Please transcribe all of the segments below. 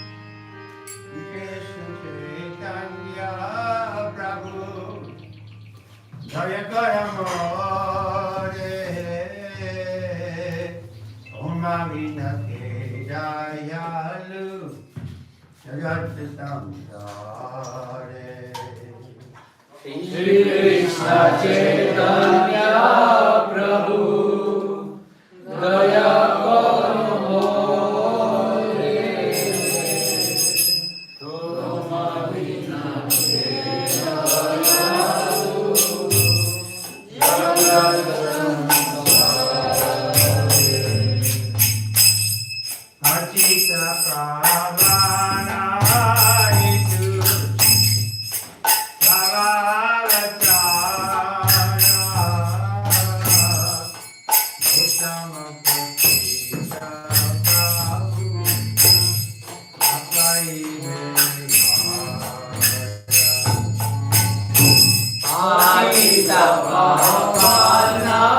Shri Krishna Chaitanya Prabhu Daya Karo Hare Toma Vina Dayalu Jagat Hachita Pravana Pavana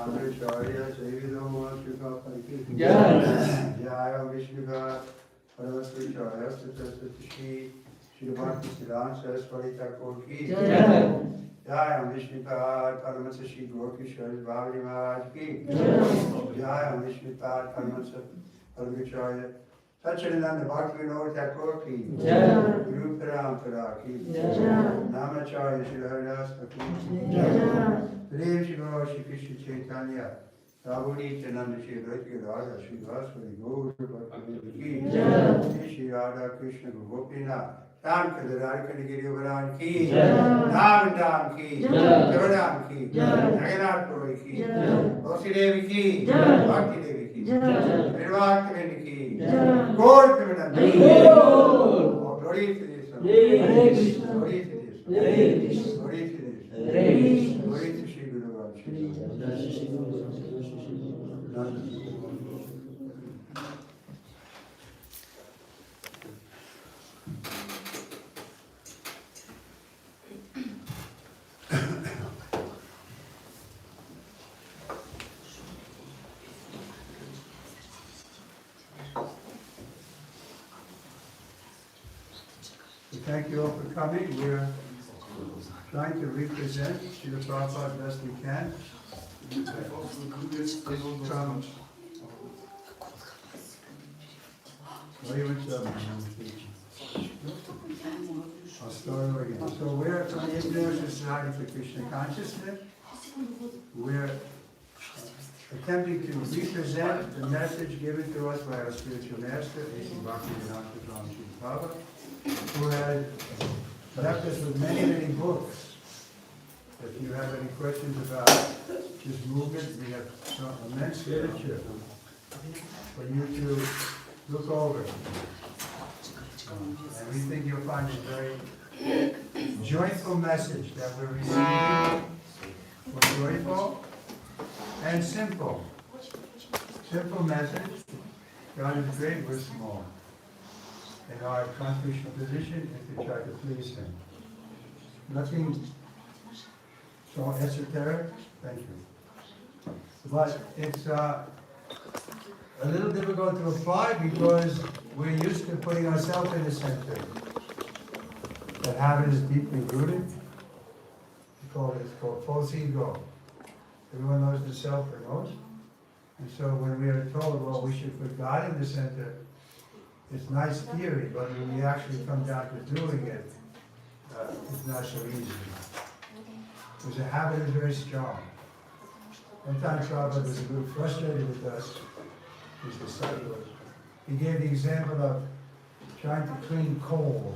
Acharya Sevidamashukapaki Jaya Vishnuka Paravasvichaya Satasatishi Shirabhakti Siddhanta Saraswati Thakur Ki Jaya Vishnuka Paramatashi Gorkishwar Bhavani Maharaj Ki Jaya Vishnuka Paramacharya Satchidananda Bhaktivinoda Thakur Ki Guru Parampara Ki Namacharya Shri Haridas Thakur Ki Dev Shri Gaur Shri Krishna Chaitanya Prabhu Nityananda Shri Advaita Radha Shri Vaswari Gaur Bhaktivinoda Ki Shri Radha Krishna Gopinath Ram Kadar Giri Varan Ki Nam Dam Ki Jagadam Ki Jagannath Puri Ki Tulsi Devi Ki Bhakti Devi Ki Nirvakti Ki Gaur Premanand Glory to this Glory to this Glory to this Glory to Shri Guru Thank you all for coming. We're trying to represent Srila Prabhupada best we can. I'll start over again. So we're from the International Society for Krishna Consciousness. We're attempting to represent the message given to us by our spiritual master, A.C. Bhaktivedanta Swami Prabhupada, who had left us with many, many books. If you have any questions about this movement, we have some immense literature for you to look over. And we think you'll find a very joyful message that we're receiving. We're joyful and simple. Simple message. God is great, we're small. And our constitutional position is to try to please Him. Nothing so esoteric, thank you. But it's a little difficult to apply because we're used to putting ourselves in the center. That habit is deeply rooted. It's called false ego. Everyone knows the self the most. And so when we are told, well, we should put God in the center, it's nice theory, but when we actually come down to doing it, it's not so easy. Because the habit is very strong. Sometimes Prabhupada was a little frustrated with us, his disciples. He gave the example of trying to clean coal.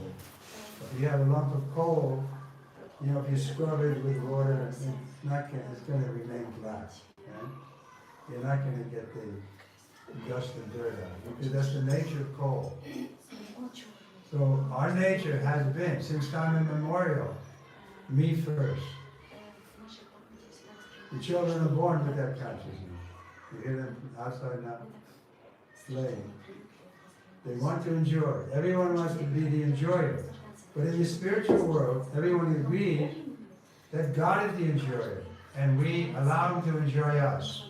If you have a lump of coal, if you scrub it with water, it's going to remain black. Okay? You're not going to get the dust and dirt out, because that's the nature of coal. So our nature has been, since time immemorial, me first. The children are born with that consciousness. You hear them outside now playing. They want to enjoy. Everyone wants to be the enjoyer. But in the spiritual world, everyone agrees that God is the enjoyer, and we allow Him to enjoy us.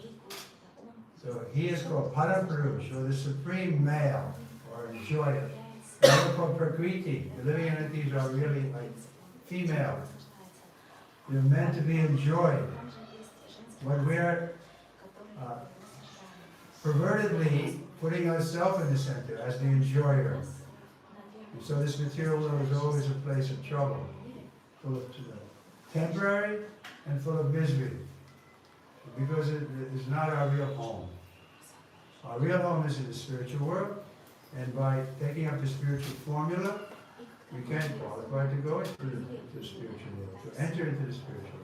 So He is called Parapurush, or the supreme male, or enjoyer. And we're called Prakriti. The living entities are really like female. They're meant to be enjoyed. When we're pervertedly putting ourselves in the center as the enjoyer. And so this material world is always a place of trouble, full of temporary and full of misery, because it is not our real home. Our real home is in the spiritual world, and by taking up the spiritual formula, we can qualify to go into the spiritual world, to enter into the spiritual world.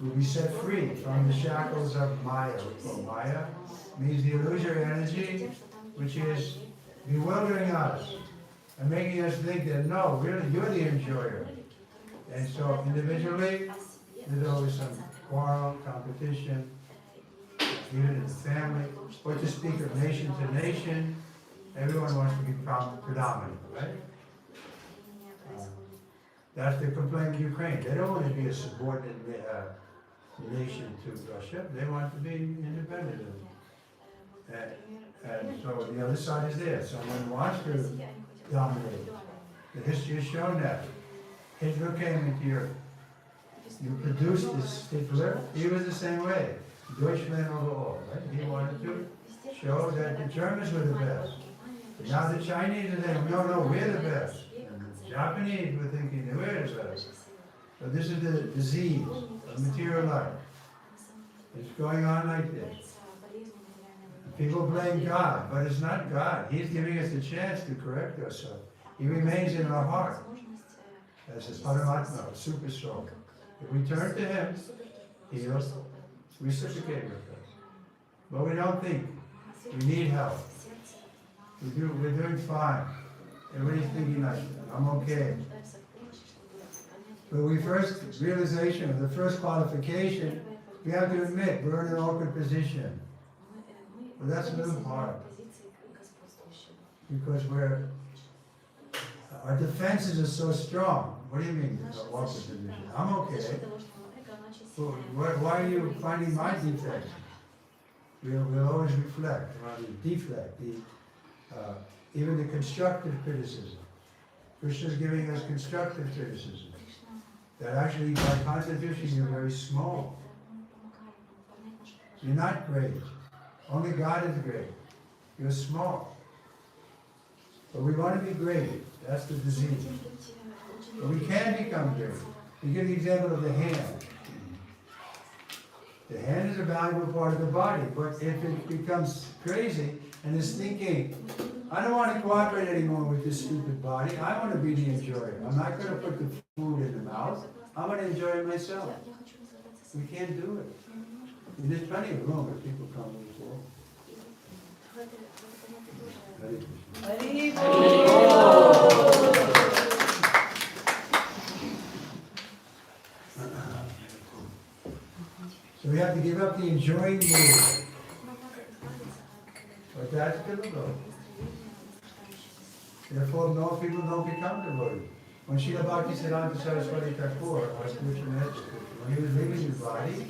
We'll be set free from the shackles of Maya. Maya means the illusory energy, which is bewildering us and making us think that, no, really, you're the enjoyer. And so individually, there's always some quarrel, competition, even in the family, or to speak of nation to nation, everyone wants to be predominant, right? That's the complaint in Ukraine. They don't want to be a subordinate relation to Russia. They want to be independent. And so the other side is there. Someone wants to dominate. The history has shown that. Hitler came into Europe. You produced this Hitler, he was the same way. Deutschland overall, right? He wanted to show that the Germans were the best. But now the Chinese are saying, no, we're the best. And the Japanese were thinking that we're the best. So this is the disease of material life. It's going on like this. People blame God, but it's not God. He's giving us a chance to correct ourselves. He remains in our heart as a Paramatma, a super soul. If we turn to Him, He'll reciprocate with us. But we don't think. We need help. We're doing fine. Everybody's thinking like, I'm okay. But we first realization, the first qualification, we have to admit we're in an awkward position. But that's a little hard. Because our defenses are so strong. What do you mean, awkward position? I'm okay. So why are you finding my defects? We'll always reflect, deflect, even the constructive criticism. Krishna is giving us constructive criticism. That actually, by constitution, you're very small. You're not great. Only God is great. You're small. But we want to be great. That's the disease. But we can become great. You give the example of the hand. The hand is a valuable part of the body, but if it becomes crazy and is thinking, I don't want to cooperate anymore with this stupid body, I want to be the enjoyer. I'm not going to put the food in the mouth, I'm going to enjoy it myself. We can't do it. And there's plenty of room if people come before. So we have to give up the enjoying mood. But that's difficult. Therefore, most people don't become devotees. When Srila Bhaktisiddhanta Saraswati Thakur, our spiritual master, when he was leaving his body,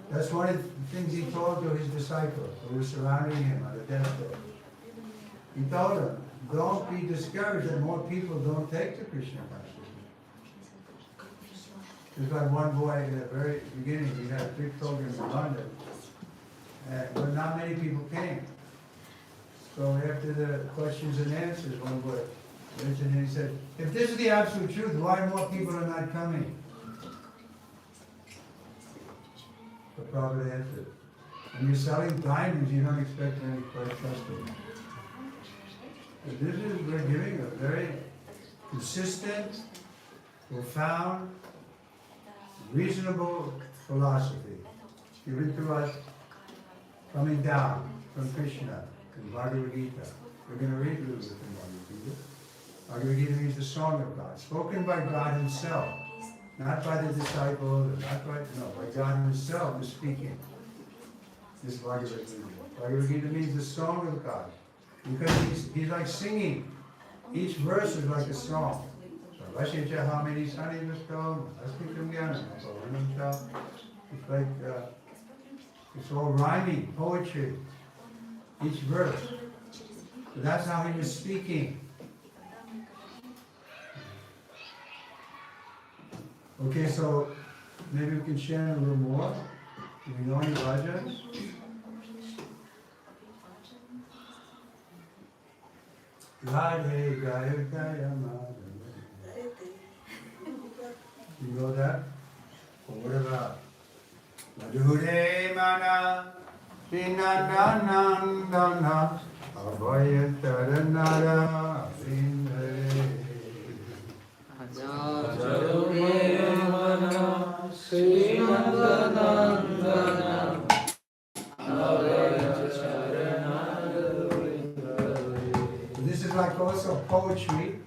that's one of the things he told to his disciples who were surrounding him on the deathbed. He told them, don't be discouraged that more people don't take to Krishna consciousness. Just like one boy in the very beginning, we had a big program in London, but not many people came. So after the questions and answers, one boy mentioned and he said, if this is the absolute truth, why more people are not coming? The Prophet answered, when you're selling diamonds, you don't expect any price customers. But this is, we're giving a very consistent, profound, reasonable philosophy given to us coming down from Krishna in Bhagavad Gita. We're going to read a little bit from Bhagavad Gita. Bhagavad Gita means the song of God, spoken by God Himself, not by the disciples, by God Himself is speaking. This Bhagavad Gita. Bhagavad Gita means the song of God, because He's like singing. Each verse is like a song. It's like, it's all rhyming, poetry, each verse. So that's how He was speaking. Okay, so maybe we can share a little more. Do we know any bhajans? Radhe Gaya Gaya Madhava. You know that? Or what about Madhure Mana Vinanandana Abhayataranara Vindare Madhure Mana Srinandanandana This is like also poetry.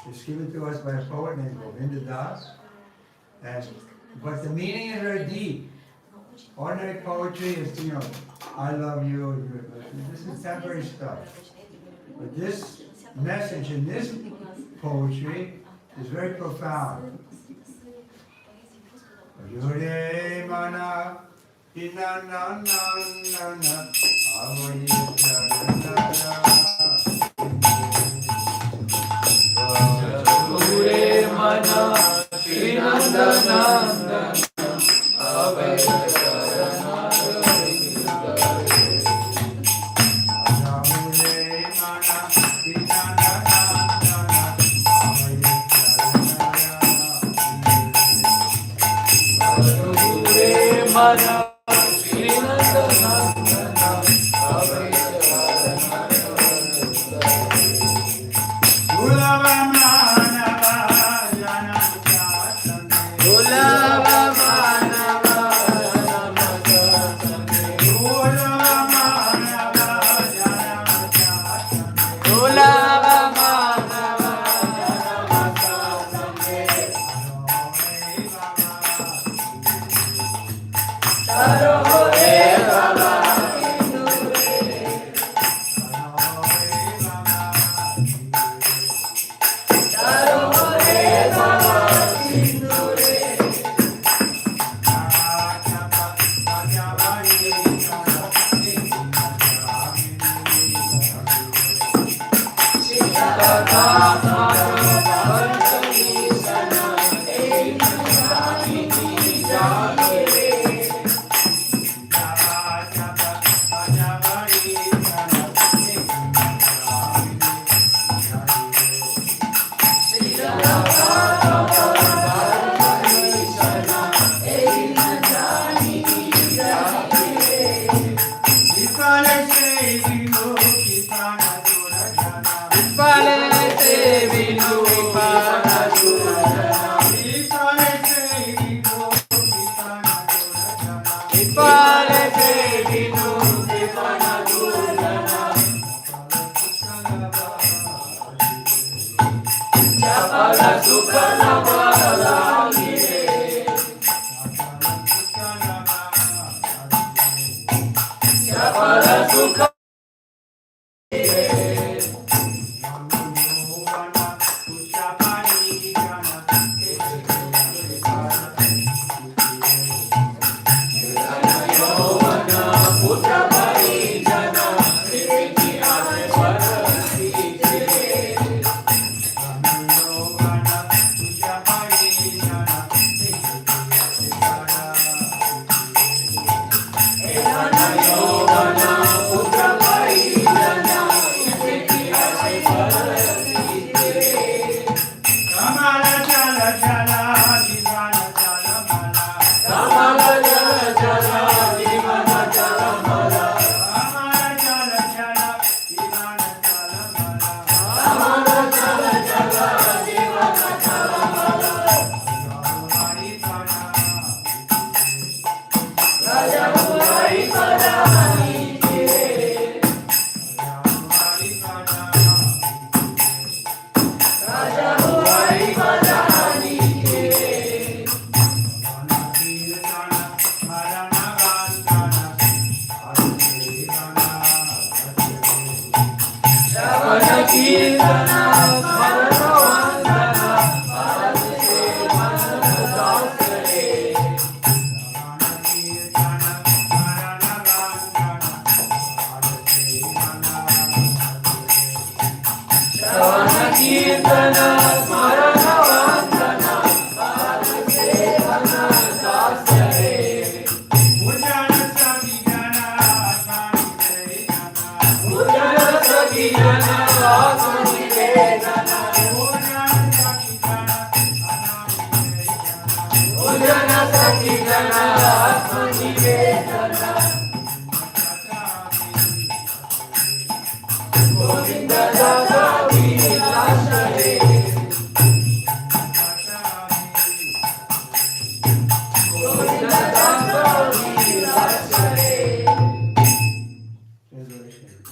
It's given to us by a poet named Govinda Das. But the meaning is very deep. Ordinary poetry is, I love you. This is temporary stuff. But this message in this poetry is very profound. Jure mana inananana Jure mana Srinandananda Mana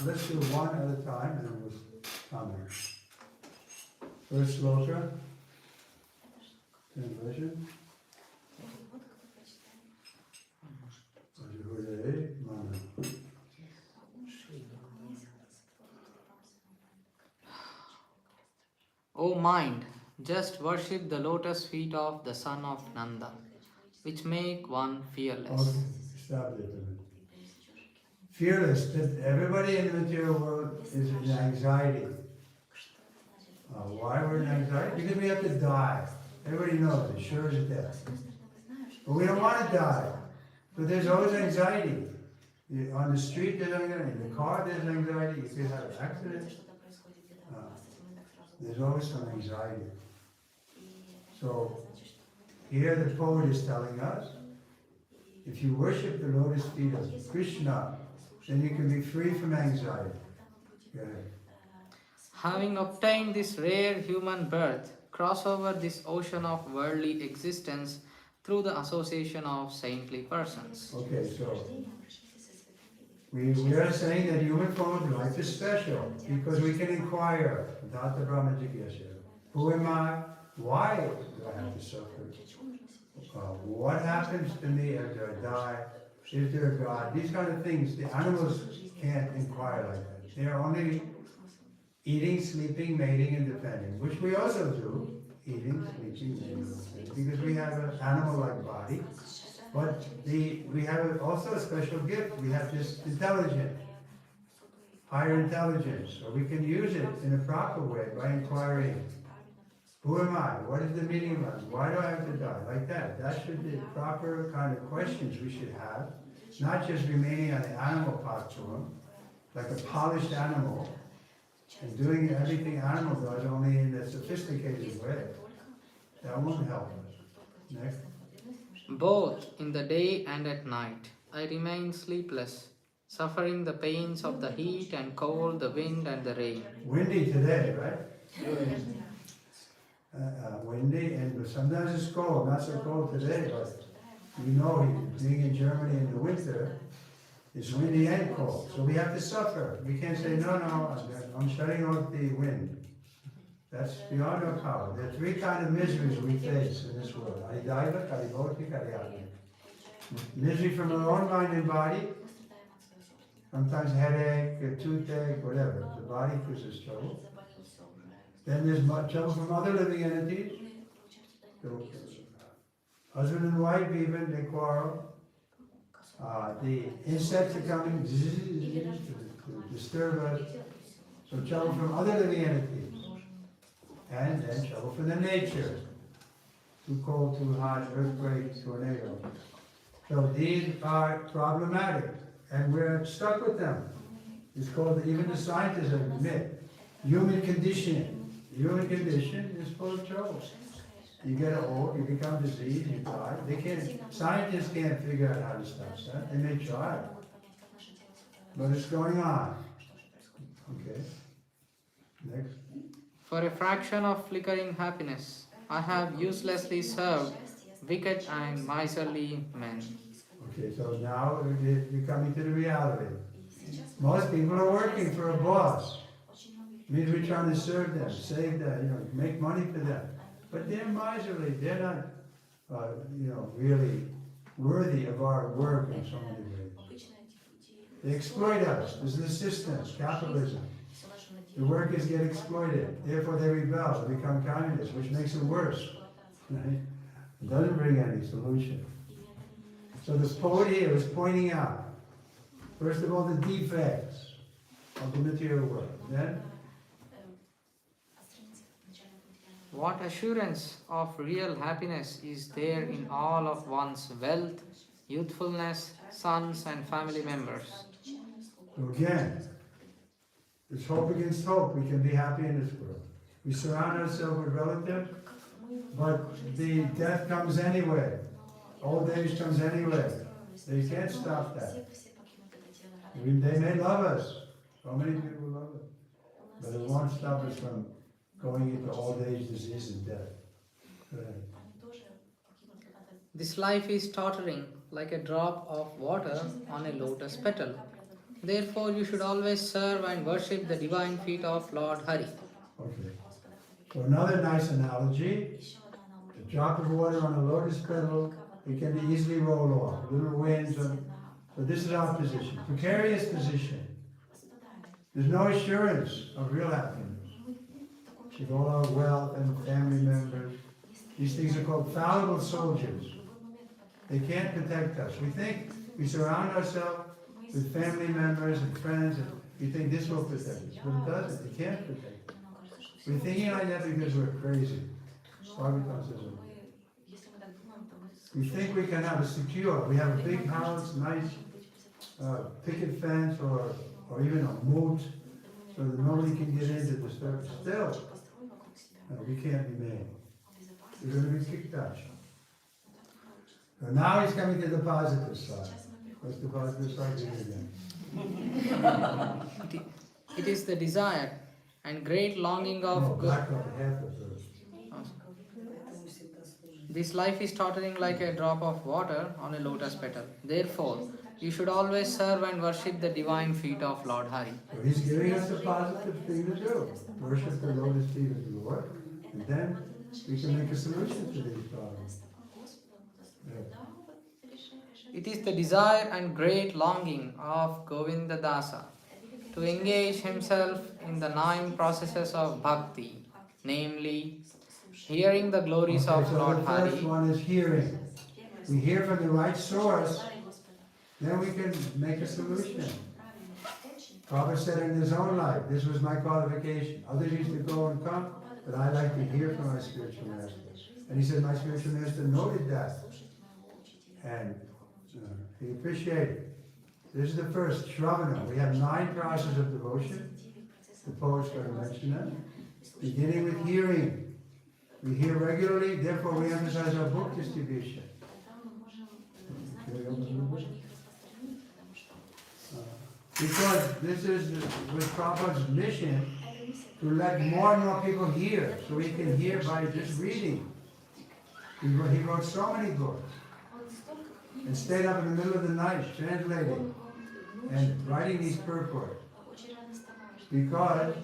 Let's do one at a time and then we'll comment. First sloka, translation. Hare Mana. O mind, just worship the lotus feet of the son of Nanda. which make one fearless. Okay, stop it a minute. Fearless, that everybody in the material world is in anxiety. Why we're in anxiety? Because we have to die. Everybody knows it, sure as death. But we don't want to die. But there's always anxiety. On the street there's anxiety, in the car there's anxiety, if you have an accident, there's always some anxiety. So here the poet is telling us, if you worship the lotus feet of Krishna, then you can be free from anxiety. Go ahead. Having obtained this rare human birth, cross over this ocean of worldly existence through the association of saintly persons. Okay, so we are saying that human form of life is special because we can inquire without the Brahma Jigyasya. Who am I? Why do I have to suffer? What happens to me after I die? Is there a God? These kind of things, the animals can't inquire like that. They are only eating, sleeping, mating, and defending, which we also do. Eating, sleeping, mating, and defending, because we have an animal-like body. But we have also a special gift. We have this intelligence, higher intelligence, so we can use it in a proper way by inquiring. Who am I? What is the meaning of life? Why do I have to die? Like that. That should be the proper kind of questions we should have. Not just remaining on the animal platform, like a polished animal, and doing everything animal does only in a sophisticated way. That won't help us. Next. Both in the day and at night, I remain sleepless, suffering the pains of the heat and cold, the wind and the rain. Windy today, right? Windy, and sometimes it's cold, not so cold today, but you know, being in Germany in the winter, it's windy and cold, so we have to suffer. We can't say, no, I'm shutting off the wind. That's beyond our power. There are three kinds of miseries we face in this world. Adidaiva, Karibhoti, Karyati. Misery from our own mind and body, sometimes headache, a toothache, whatever. The body causes trouble. Then there's trouble from other living entities. So, husband and wife even, they quarrel. The insects are coming to disturb us. So trouble from other living entities. And then trouble from the nature. Too cold, too hot, earthquake, tornado. So these are problematic. And we're stuck with them. It's called, even the scientists admit, human conditioning. The human condition is full of trouble. You get old, you become diseased, you die. Scientists can't figure out how to stop that. They may try, but it's going on. Okay. Next. For a fraction of flickering happiness, I have uselessly served wicked and miserly men. Okay, so now we're coming to the reality. Most people are working for a boss. Means we're trying to serve them, save them, make money for them. But they're miserly. They're not, really worthy of our work in so many ways. They exploit us. This is the system, capitalism. The workers get exploited. Therefore, they rebel. They become communists, which makes it worse. Right? It doesn't bring any solution. So the poet here is pointing out, first of all, the defects of the material world. Then, what assurance of real happiness is there in all of one's wealth, youthfulness, sons and family members? so again, it's hope against hope. We can be happy in this world. We surround ourselves with relatives, but the death comes anyway. Old age comes anyway. They can't stop that. They may love us. So many people love us. But it won't stop us from going into old age, disease, and death. Go ahead. This life is tottering like a drop of water on a lotus petal. Therefore, you should always serve and worship the divine feet of Lord Hari. Okay. So another nice analogy, a drop of water on a lotus petal, it can be easily rolled off. Little winds. So this is our position, precarious position. There's no assurance of real happiness. With all our wealth and family members, these things are called fallible soldiers. They can't protect us. We think we surround ourselves with family members and friends, and we think this will protect us. But it doesn't. It can't protect us. We're thinking like that because we're crazy. We think we can have a secure. We have a big house, nice picket fence, or even a moat, so that nobody can get in to disturb us. Still, we can't be made. We're going to be kicked out. So now he's coming to the positive side. What's the positive side again? It is the desire and great longing of back up half of those. This life is tottering like a drop of water on a lotus petal. Therefore, you should always serve and worship the divine feet of Lord Hari. So he's giving us a positive thing to do. Worship the lotus feet of the Lord, and then we can make a solution to these problems. Yeah. It is the desire and great longing of Govinda Dasa to engage himself in the 9 processes of bhakti, namely, hearing the glories of so Lord the first Hari. one is hearing. We hear from the right source, then we can make a solution. Prabhupada said in his own life, this was my qualification. Others used to go and come, but I like to hear from my spiritual master. And he said, my spiritual master noted that. And he appreciated it. This is the first, Shravana. We have 9 processes of devotion. The poet's going to mention them. Beginning with hearing. We hear regularly, therefore we emphasize our book distribution. Because this is with Prabhupada's mission to let more and more people hear, so we can hear by just reading. He wrote so many books and stayed up in the middle of the night translating and writing these purports because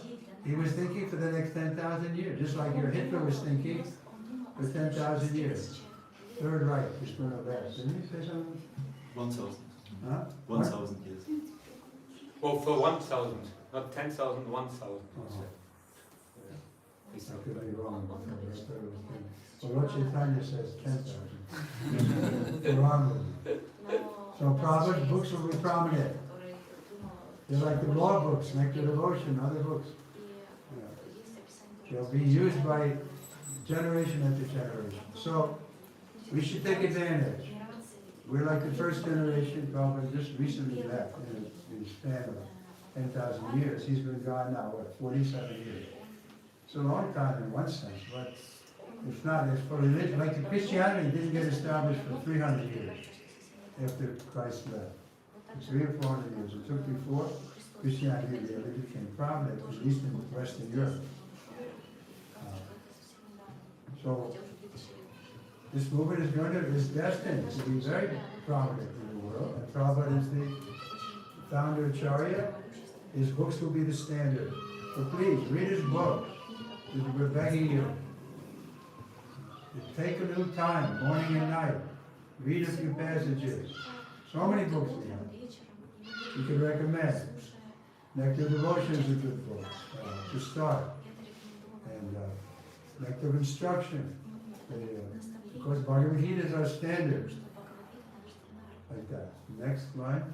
he was thinking for the next 10,000 years, just like your Hitler was thinking for 10,000 years. Third Reich was going to last. Didn't you say something? 1,000. Huh? 1,000 years. Oh, for 1,000, not 10,000, 1,000. Oh. I could be wrong. Well, what Chaitanya says 10,000. Wrong. So Prabhupada's books will be prominent. They're like the law books, Nectar Devotion, other books. They'll be used by generation after generation. So we should take advantage. We're like the first generation, Prabhupada just recently left in a span of 10,000 years. He's been gone now, what, 47 years. It's a long time in one sense, but it's not as for religion. Like the Christianity didn't get established for 300 years after Christ left. It's 300 or 400 years. It took before Christianity really became prominent, at least in Western Europe. So this movement is destined to be very prominent in the world. And Prabhupada is the founder Acharya. His books will be the standard. So please, read his books. We're begging you. Take a little time, morning and night. Read a few passages. So many books we have. You can recommend. Nectar of Devotion is a good book to start. And Nectar of Instruction. Because Bhagavad Gita is our standard. Like that. Next line.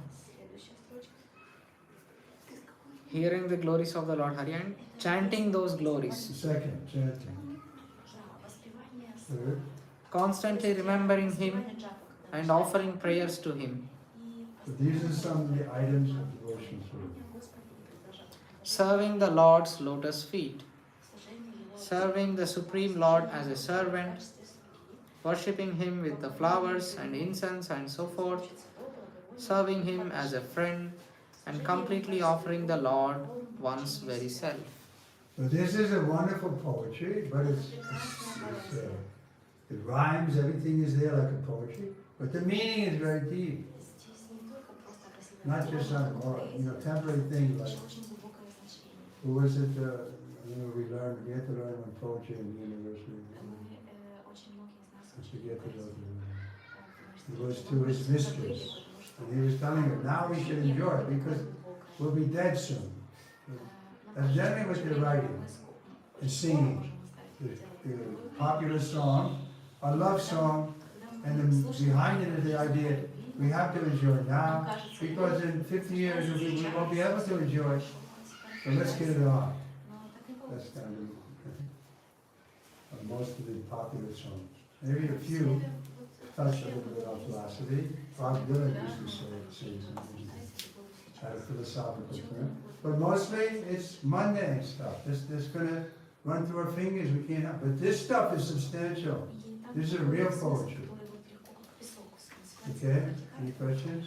Hearing the glories of the Lord Hari and chanting those glories. Second, chanting. Third. Constantly remembering Him and offering prayers to Him. So these are some of the items of devotion for you. Serving the Lord's lotus feet. Serving the Supreme Lord as a servant. Worshipping Him with the flowers and incense and so forth. Serving Him as a friend. And completely offering the Lord one's very self. So this is a wonderful poetry, but it rhymes, everything is there like a poetry, but the meaning is very deep. Not just some temporary thing like, who was it, we had to learn one poetry in the university. I forget the other one. It was to his mistress. And he was telling her, now we should enjoy it because we'll be dead soon. That's generally what they're writing and singing. The popular song, a love song, And then behind it is the idea we have to enjoy now, because in 50 years we won't be able to enjoy. So let's get it on. That's kind of most of the popular songs. Maybe a few touch a little bit on philosophy. Bob Dylan used to say something, had a philosophical term. But mostly it's mundane stuff. That's going to run through our fingers. We can't help. But this stuff is substantial. This is real poetry. Okay? Any questions?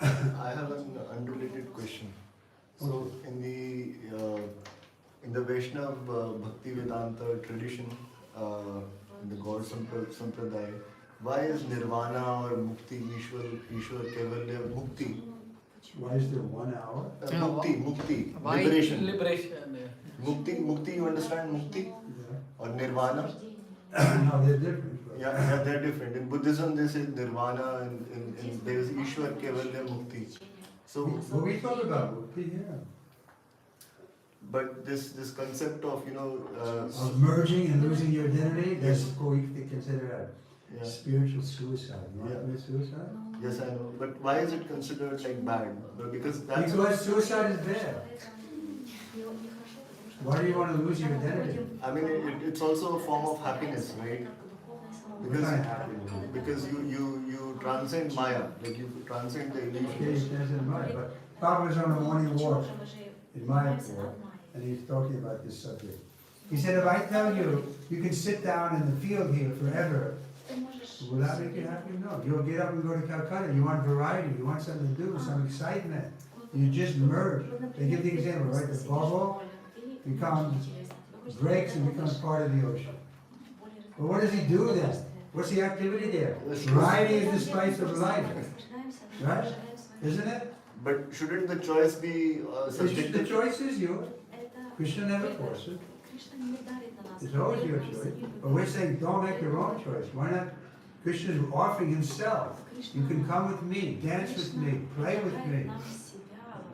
I have an unrelated question. So in the Vaishnav Bhakti Vedanta tradition, in the God Sampradaya, why is Nirvana or Mukti, Ishwar Kaivalya, Mukti? Why is there 1 hour? Mukti, Why? liberation. Liberation. Mukti, you understand Mukti? Yeah. Or Nirvana? No, they're different. But Yeah, they're different. In Buddhism, they say Nirvana, and there is Ishwar Kaivalya Mukti. So, What we talk about, Mukti, yeah. but this concept of Of merging and losing your identity, that's what we consider yeah, a spiritual suicide. You want to Yeah. commit suicide? yes, I know. But why is it considered like bad? Because that's Because suicide is bad. Why do you want to lose your identity? I mean, it's also a form of happiness, right? What kind of happiness? Because you transcend Maya, like you transcend the Okay, illusion. he says in Maya, but Papa was on a morning walk in Mayapur, and he's talking about this subject. He said, if I tell you, you can sit down in the field here forever, will that make you happy? No. You'll get up and go to Calcutta. You want variety. You want something to do, some excitement. You just merge. They give the example, right? The bubble becomes, breaks and becomes part of the ocean. But what does he do then? What's the activity there? Variety is the spice of life. Right? Isn't it? But shouldn't the choice be The subjective? choice is yours. Krishna never forces it. It's always your choice. But we're saying don't make your own choice. Why not? Krishna is offering himself. You can come with me, dance with me, play with me.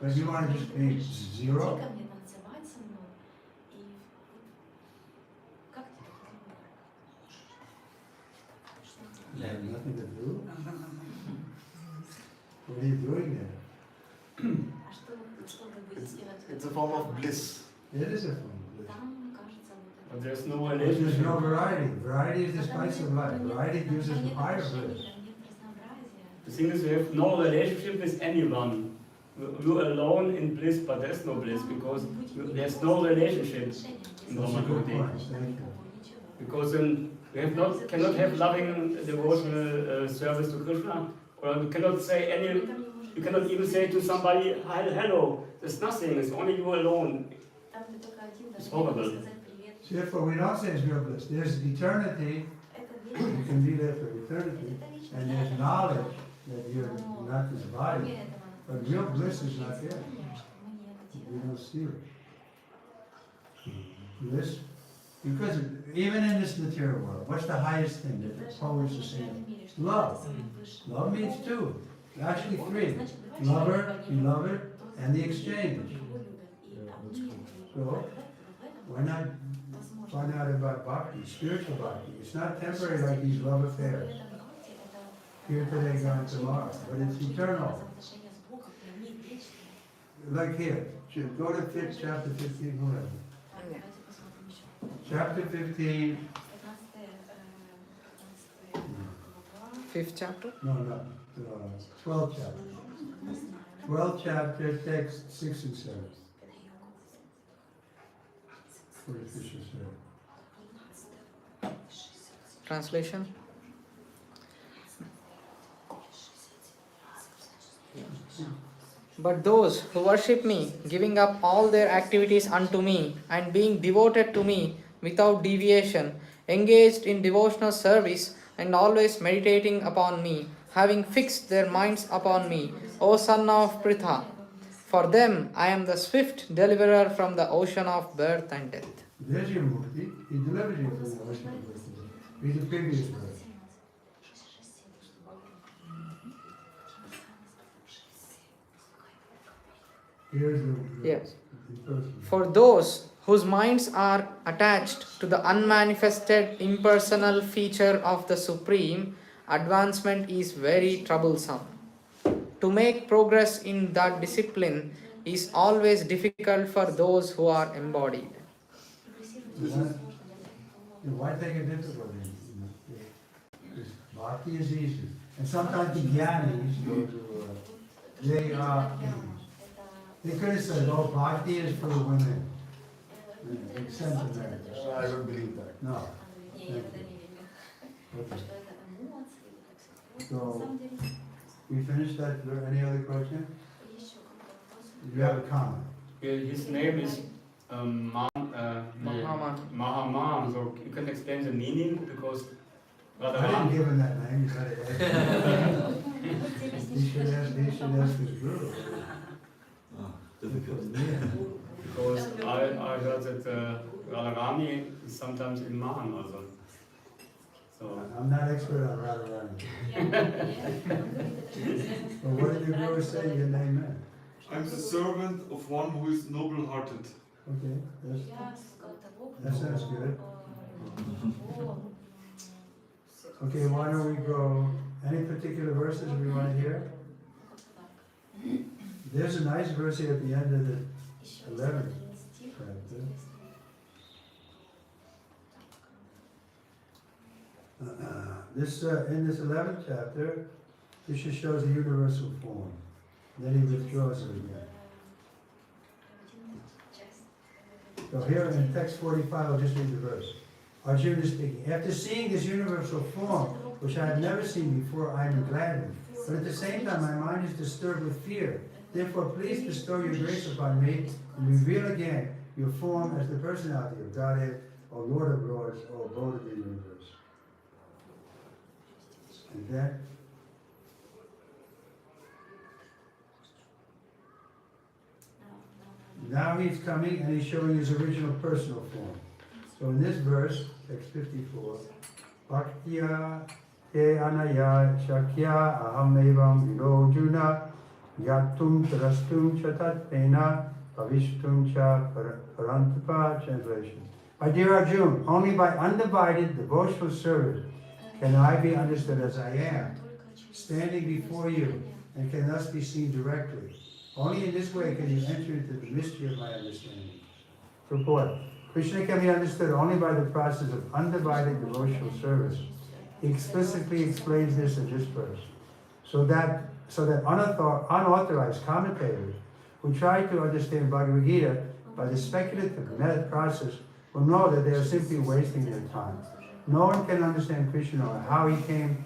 But if you want to just be zero, you have nothing to do. What are you doing there? It's a form of bliss. It is a form of bliss. But there's no But there's relationship. no variety. Variety is the spice of life. Variety gives us higher bliss. The thing is, you have no relationship with anyone. You're alone in bliss, but there's no bliss because there's no relationship in That's a good Brahma point. Thank you. Because then we cannot have loving devotional service to Krishna, or we cannot say any. You cannot even say to somebody, "Hello." There's nothing. It's only you alone. It's horrible. Therefore, we don't say it's real bliss. There's eternity. You can be there for eternity, and there's knowledge that you're not this body. But real bliss is not there. We don't see it. Bliss, because even in this material world, what's the highest thing that the poets are saying? Love. Love means two. Actually three. Lover, beloved, and the exchange. So, why not find out about bhakti, spiritual bhakti? It's not temporary like these love affairs. Here today, gone tomorrow. But it's eternal. Like here, go to chapter 15, whatever. Chapter 15, Fifth chapter. no, 12th chapter. 12th chapter, text 6 and 7. What does Krishna say? Translation. But those who worship me, giving up all their activities unto me, and being devoted to me without deviation, engaged in devotional service, and always meditating upon me, having fixed their minds upon me, O son of Pritha, for them I am the swift deliverer from the ocean of birth and death. There's your mukti. He delivers you from the ocean of birth. Read the previous verse. Here's the Yes. verse. For those whose minds are attached to the unmanifested impersonal feature of the Supreme, advancement is very troublesome. To make progress in that discipline is always difficult for those who are embodied. Why take a difficulty? Because bhakti is easy. And sometimes the jnanis go to, they criticize, oh, bhakti is for women. They send to them. I don't believe that. No. Thank you. Okay. So, we finished that. Any other question? You have a comment? His name is Mahama. So you can explain the meaning because I didn't give him that name. You gotta ask him. He should ask his guru. because I heard that Radharani is sometimes in Mahan also. So I'm not expert on Radharani. But what did your guru say your name meant? I'm the servant of one who is noble-hearted. Okay, that sounds good. Okay, why don't we go, any particular verses we want to hear? There's a nice verse here at the end of the 11th chapter. In this 11th chapter, Krishna shows the universal form. Then he withdraws it again. So here in text 45, I'll just read the verse. Arjuna is speaking. After seeing this universal form, which I have never seen before, I am gladdened. But at the same time, my mind is disturbed with fear. Therefore, please bestow your grace upon me and reveal again your form as the personality of Godhead, O Lord of Lords, O Abode of the universe. And then, now he's coming and he's showing his original personal form. So in this verse, text 54, Bhaktya te anaya shakya aham evam virojuna yatum tarastum chatat pena pavishtum cha parantapa. Translation. My dear Arjuna, only by undivided devotional service can I be understood as I am, standing before you, and can thus be seen directly. Only in this way can you enter into the mystery of my understanding. Purport. Krishna can be understood only by the process of undivided devotional service. He explicitly explains this in this verse. So that unauthorized commentators who try to understand Bhagavad Gita by the speculative method process will know that they are simply wasting their time. No one can understand Krishna or how he came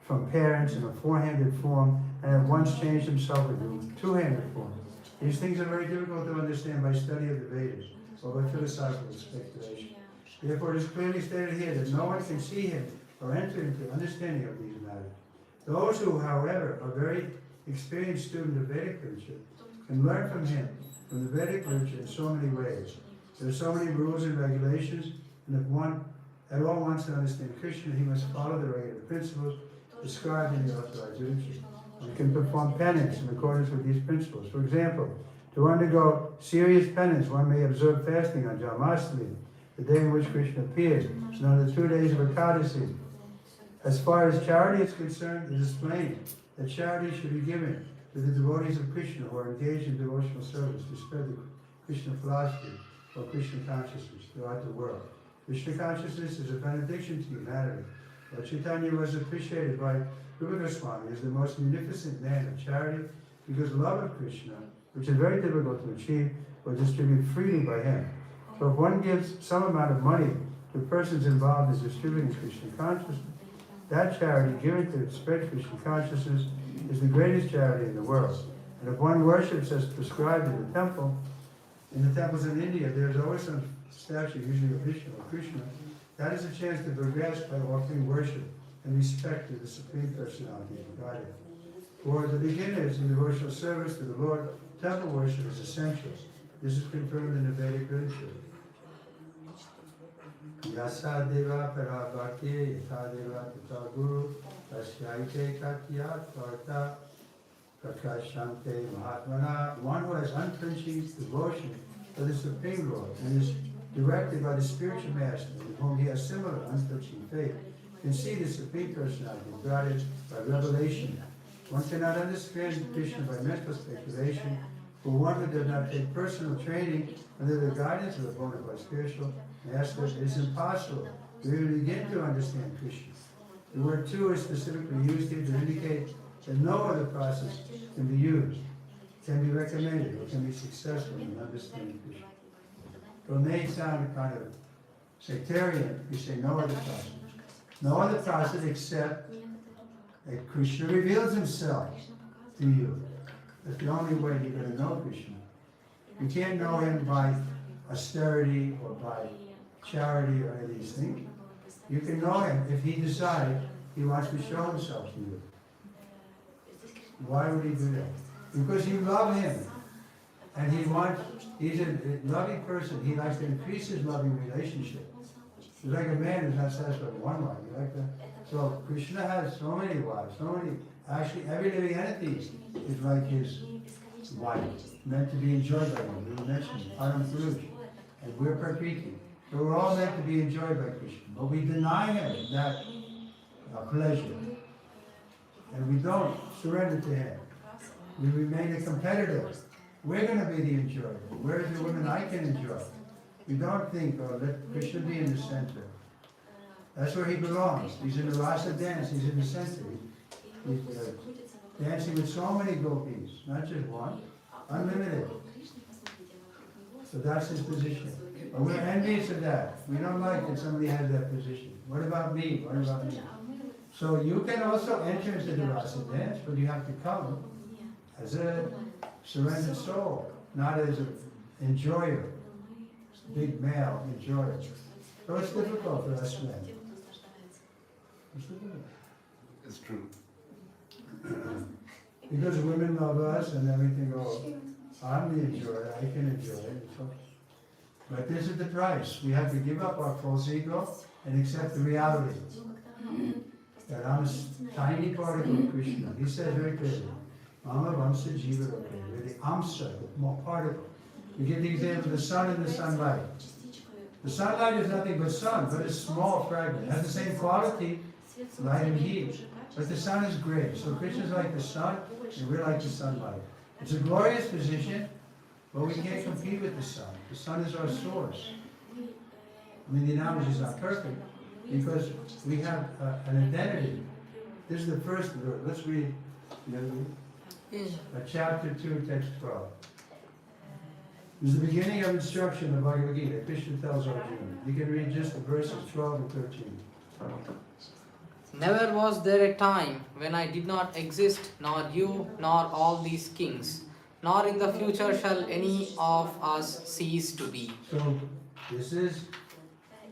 from parents in a four-handed form and at once changed himself into a two-handed form. These things are very difficult to understand by study of the Vedas or by philosophical speculation. Therefore, it is clearly stated here that no one can see him or enter into understanding of these matters. Those who, however, are very experienced students of Vedic literature can learn from him, from the Vedic literature in so many ways. There are so many rules and regulations, and if one at all wants to understand Krishna, he must follow the regular principles described in the authorized literature. One can perform penance in accordance with these principles. For example, to undergo serious penance, one may observe fasting on Janmashtami, the day in which Krishna appears, and on the 2 days of Ekadasi. As far as charity is concerned, it is plain that charity should be given to the devotees of Krishna who are engaged in devotional service to spread the Krishna philosophy or Krishna consciousness throughout the world. Krishna consciousness is a benediction to humanity. Lord Chaitanya was appreciated by Rupa Goswami as the most munificent man of charity because love of Krishna, which is very difficult to achieve, was distributed freely by him. So if one gives some amount of money to persons involved in distributing Krishna consciousness, that charity given to spread Krishna consciousness is the greatest charity in the world. And if one worships as prescribed in the temples in India, there's always some statue, usually of Vishnu or Krishna. That is a chance to progress by offering worship and respect to the Supreme Personality of Godhead. For the beginners in devotional service to the Lord, temple worship is essential. This is confirmed in the Vedic literature. Yasa deva parabhakti yatha deva tata guru tasyaite katyat varta prakashante mahatmana. One who has unflinching devotion to the Supreme Lord and is directed by the spiritual master, with whom he has similar untouching faith, can see the Supreme Personality brought it by revelation. One cannot understand Krishna by mental speculation. For one who does not take personal training under the guidance of a bona fide spiritual master, it is impossible to even begin to understand Krishna. The word "two" is specifically used here to indicate that no other process can be used, can be recommended, or can be successful in understanding Krishna. So it may sound kind of sectarian if you say no other process. No other process except that Krishna reveals himself to you. That's the only way you're going to know Krishna. You can't know him by austerity or by charity or any of these things. You can know him if he decides he wants to show himself to you. Why would he do that? Because you love him. And he's a loving person. He likes to increase his loving relationship. He's like a man who's not satisfied with one wife. You like that? So Krishna has so many wives, actually every living entity is like his wife, meant to be enjoyed by him. We mentioned Param Purush, and we're Prakriti. So we're all meant to be enjoyed by Krishna. But we deny him that pleasure. And we don't surrender to him. We remain a competitor. We're going to be the enjoyer. Where's the women I can enjoy? We don't think, oh, let Krishna be in the center. That's where he belongs. He's in the rasa dance. He's in the center. He's dancing with so many gopis, not just one, unlimited. So that's his position. But we're envious of that. We don't like that somebody has that position. What about me? What about me? So you can also enter into the rasa dance, but you have to come as a surrendered soul, not as an enjoyer, big male enjoyer. So it's difficult for us men. It's true. Because women love us and everything, oh, I'm the enjoyer, I can enjoy it. But this is the price. We have to give up our false ego and accept the reality. That I'm a tiny particle of Krishna. He says very clearly, Mama Vamsa Jiva Loke. We're the Amsa, the small particle. We give the example of the sun and the sunlight. The sunlight is nothing but sun, but it's a small fragment. It has the same quality, light and heat. But the sun is great. So Krishna is like the sun, and we're like the sunlight. It's a glorious position, but we can't compete with the sun. The sun is our source. I mean, the analogy is not perfect, because we have an identity. This is the first verse. Let's read chapter 2, text 12. This is the beginning of instruction of Bhagavad Gita. Krishna tells Arjuna. You can read just the verses 12 and 13. Never was there a time when I did not exist, nor you, nor all these kings, nor in the future shall any of us cease to be. So, this is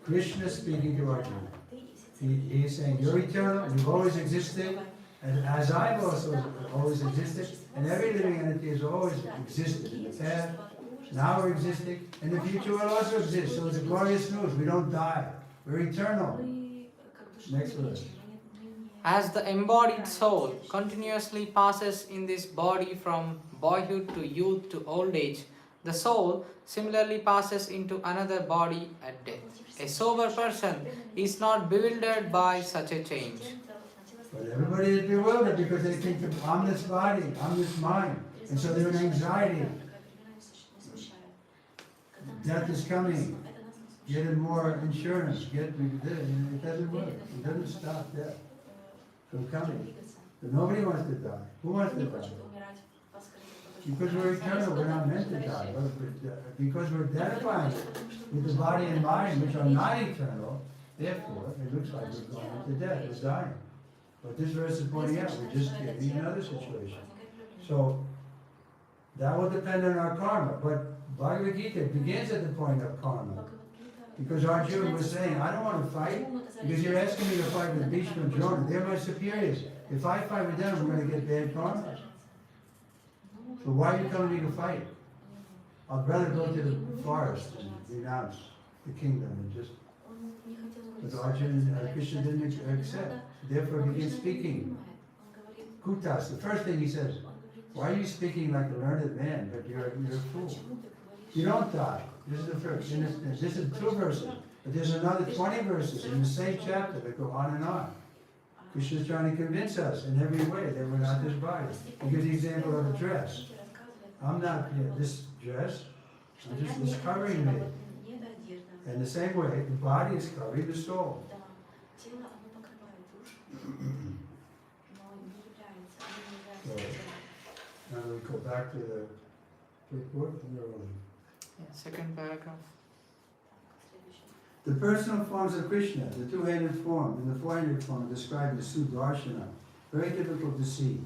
Krishna speaking to Arjuna. He is saying, you're eternal, you've always existed, and as I've also always existed, and every living entity has always existed in the past, now we're existing, and the future will also exist. So it's a glorious news. We don't die. We're eternal. Next verse. As the embodied soul continuously passes in this body from boyhood to youth to old age, the soul similarly passes into another body at death. A sober person is not bewildered by such a change. But everybody is bewildered because they think that I'm this body, I'm this mind. And so they're in anxiety. Death is coming. Get in more insurance. It doesn't work. It doesn't stop death from coming. But nobody wants to die. Who wants to die? Because we're eternal, we're not meant to die. But because we're identifying with the body and mind, which are not eternal, therefore, it looks like we're going into death, we're dying. But this verse is pointing out, we're just getting another situation. So, that will depend on our karma. But Bhagavad Gita begins at the point of karma. Because Arjuna was saying, I don't want to fight, because you're asking me to fight with Bhishma and Drona. They're my superiors. If I fight with them, I'm going to get bad karma. So why are you telling me to fight? I'd rather go to the forest and renounce the kingdom and just... But Arjuna and Krishna didn't accept. Therefore he begins speaking. Kutas, the first thing he says, why are you speaking like a learned man, but you're a fool? You don't die. This is the first. This is 2 verses. But there's another 20 verses in the same chapter that go on and on. Krishna is trying to convince us in every way that we're not this body. He gives the example of a dress. I'm not this dress. It's covering me. In the same way, the body is covering the soul. So, now we go back to the report. Second paragraph. The personal forms of Krishna, the 2-handed form and the 4-handed form are described as Sudarshana. Very difficult to see.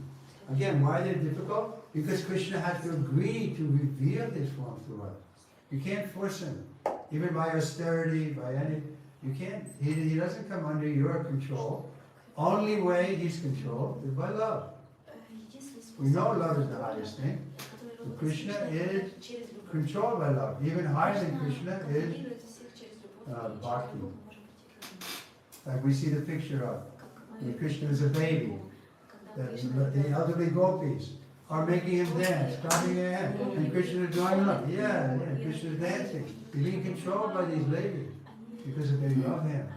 Again, why they're difficult? Because Krishna has to agree to reveal his form to us. You can't force him. Even by austerity, by any, you can't. He doesn't come under your control. Only way he's controlled is by love. We know love is the highest thing. But Krishna is controlled by love. Even higher than Krishna is bhakti. Like we see the picture of when Krishna is a baby. The elderly gopis are making him dance, clapping their hands, and Krishna is joining up. Yeah, Krishna is dancing. He's being controlled by these ladies because they love him.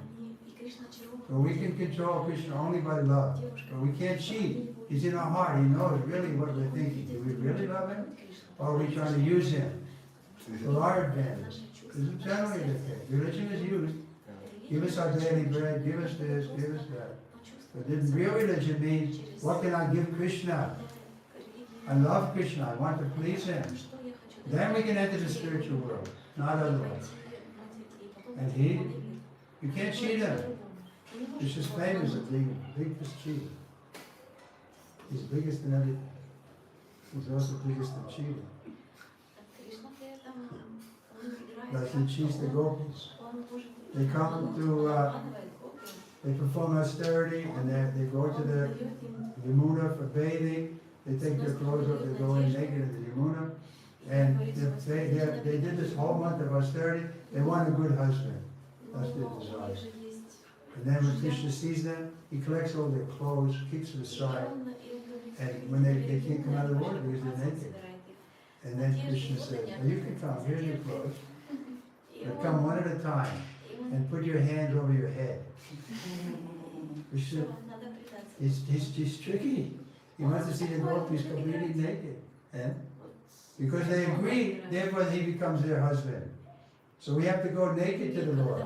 So we can control Krishna only by love. But we can't cheat. He's in our heart. He knows really what we're thinking. Do we really love him? Or are we trying to use him for our advantage? This is generally the case. Religion is used. Give us our daily bread, give us this, give us that. But then real religion means, what can I give Krishna? I love Krishna, I want to please him. Then we can enter the spiritual world, not otherwise. And you can't cheat him. Krishna's famous as being the biggest cheater. He's biggest in everything. He's also biggest in cheating. Like he cheats the gopis. They come to, they perform austerity and they go to the Yamuna for bathing. They take their clothes off, they go in naked in the Yamuna. And they did this whole month of austerity. They want a good husband. That's their desire. And then when Krishna sees them, he collects all their clothes, keeps them aside. And when they can't come out of the water because they're naked. And then Krishna says, now you can come, here's your clothes. But come one at a time and put your hands over your head. Krishna, he's tricky. He wants to see the gopis completely naked. And because they agree, therefore he becomes their husband. So we have to go naked to the Lord.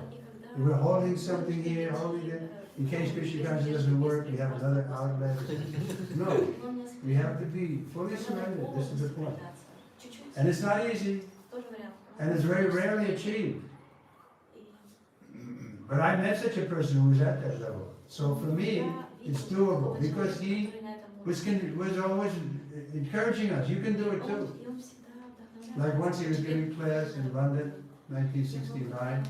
We're holding something here, holding it. In case Krishna comes and doesn't work, we have another outlet. No, we have to be fully surrendered. This is the point. And it's not easy. And it's very rarely achieved. But I met such a person who was at that level. So for me, it's doable because he was always encouraging us. You can do it too. Like once he was giving class in London, 1969,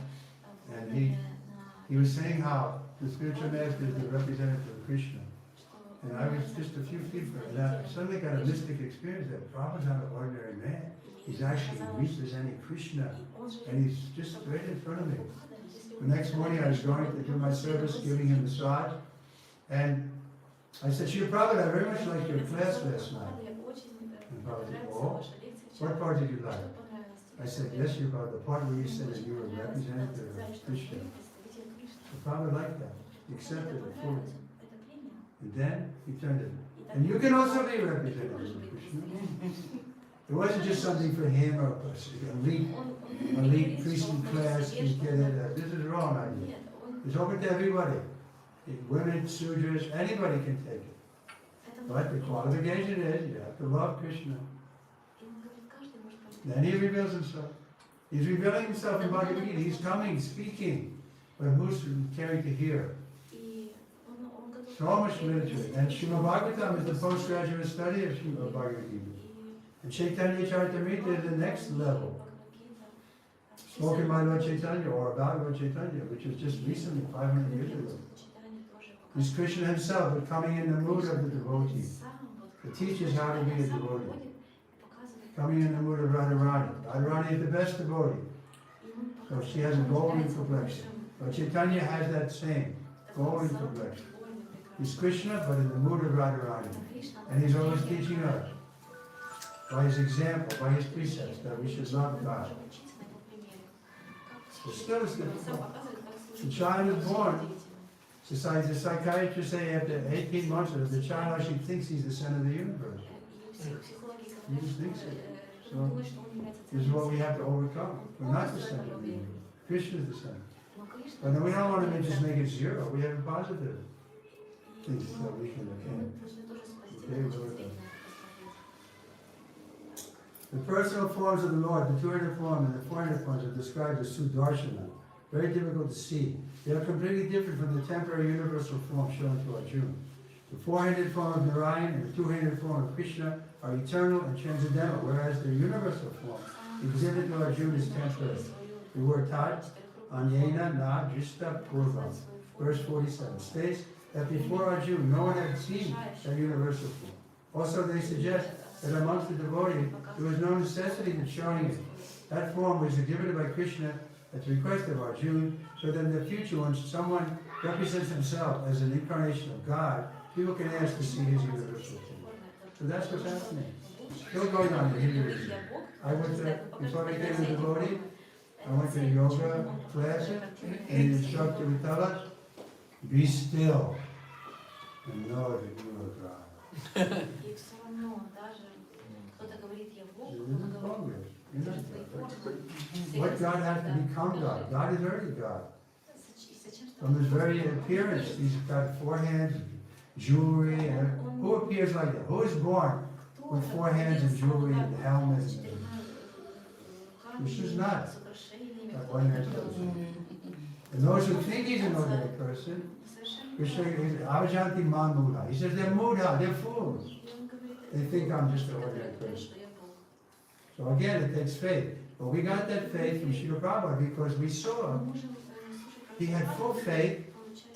and he was saying how the spiritual master is the representative of Krishna. And I was just a few feet from him. And I suddenly got a mystic experience that Prabhupada's not an ordinary man. He's actually representing Krishna. And he's just right in front of me. The next morning I was going to do my service, giving him massage. And I said, Srila Prabhupada, I very much liked your class last night. And Prabhupada said, oh, what part did you like? I said, yes, Srila Prabhupada, the part where you said that you were representative of Krishna. So Prabhupada liked that. He accepted it fully. And then he turned it. And you can also be representative of Krishna. It wasn't just something for him or elite priestly class. This is wrong idea. It's open to everybody. Women, sudras, anybody can take it. But the qualification is you have to love Krishna. Then he reveals himself. He's revealing himself in Bhagavad Gita. He's coming, speaking. But who's caring to hear? So much literature. And Srimad Bhagavatam is the postgraduate study of Srimad Bhagavad Gita. And Chaitanya Charitamrita is the next level. Spoken by Lord Chaitanya or about Lord Chaitanya, which was just recently, 500 years ago. It's Krishna himself, but coming in the mood of the devotee. It teaches how to be a devotee. Coming in the mood of Radharani. Radharani is the best devotee. So she has a golden complexion. But Chaitanya has that same golden complexion. He's Krishna, but in the mood of Radharani. And he's always teaching us. by his example, by his precepts, that we should love God. But still it's difficult. The child is born. The psychiatrists say after 18 months of the child actually thinks he's the center of the universe. He just thinks it. So this is what we have to overcome. We're not the center of the universe. Krishna is the center. But we don't want to just make it zero. We have a positive things that we can attain. Okay, the personal forms of the Lord, the 200 form and the 400 forms, are described as Sudarshana. Very difficult to see. They are completely different from the temporary universal form shown to Arjuna. The 400 form of Narayan and the 200 form of Krishna are eternal and transcendental, whereas the universal form exhibited to Arjuna is temporary. The word Tat, Anyena Na Jista Purvam, verse 47, states that before Arjuna, no one had seen that universal form. Also, they suggest that amongst the devotees, there was no necessity in showing it. That form was exhibited by Krishna at the request of Arjuna, so that in the future, when someone represents himself as an incarnation of God, people can ask to see his universal form. So that's what's happening. Still going on in Hinduism. I went to, before I became a devotee, I went to a yoga class, and the instructor would tell us, be still and know that you are God. What God has to become God? God is already God. From his very appearance, he's got 4 hands, jewelry, and who appears like that? Who is born with 4 hands and jewelry and helmets? This is not that one has person. And those who think he's an ordinary person, Krishna is Avajanti Mamula. He says they're mudha, they're fools. They think I'm just an ordinary person. So again, it takes faith. But we got that faith from Srila Prabhupada because we saw he had full faith,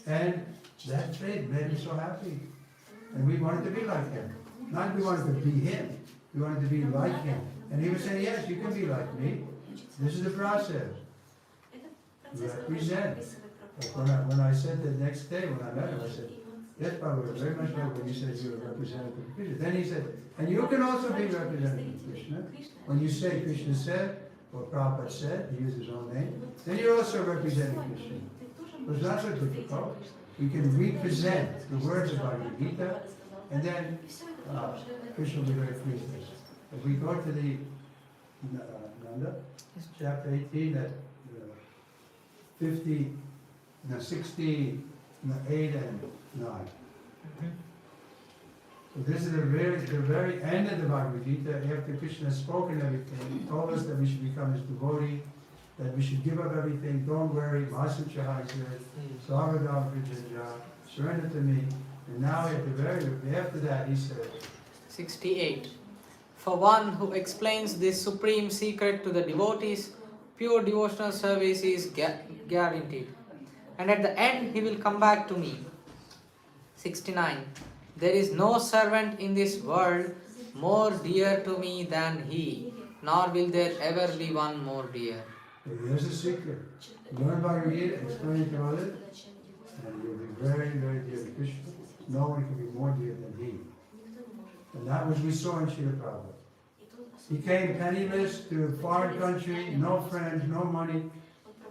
and that faith made him so happy. And we wanted to be like him. Not we wanted to be him, we wanted to be like him. And he was saying, yes, you can be like me. This is the process. Represent. Like when I said the next day, when I met him, I said, yes, Prabhupada, very much like when you said you were representative of Krishna. Then he said, and you can also be representative of Krishna. When you say Krishna said, or Prabhupada said, he used his own name, then you're also representing Krishna. So it's not so difficult. We can represent the words of Bhagavad Gita, and then Krishna will be very pleased with us. If we go to the Nanda, chapter 18, at 68 and 9. So this is the very end of the Bhagavad Gita. After Krishna has spoken everything, he told us that we should become his devotee, that we should give up everything, don't worry, Masu Chahajir, Sarvadam Vijaya, surrender to me. And now after that he said, 68. For one who explains this supreme secret to the devotees, pure devotional service is guaranteed. And at the end he will come back to me. 69. There is no servant in this world more dear to me than he, nor will there ever be one more dear. Here's the secret. Learn Bhagavad Gita, explain it to others, and you'll be very, very dear to Krishna. No one can be more dear than he. And that was we saw in Srila Prabhupada. He came penniless to a foreign country, no friends, no money,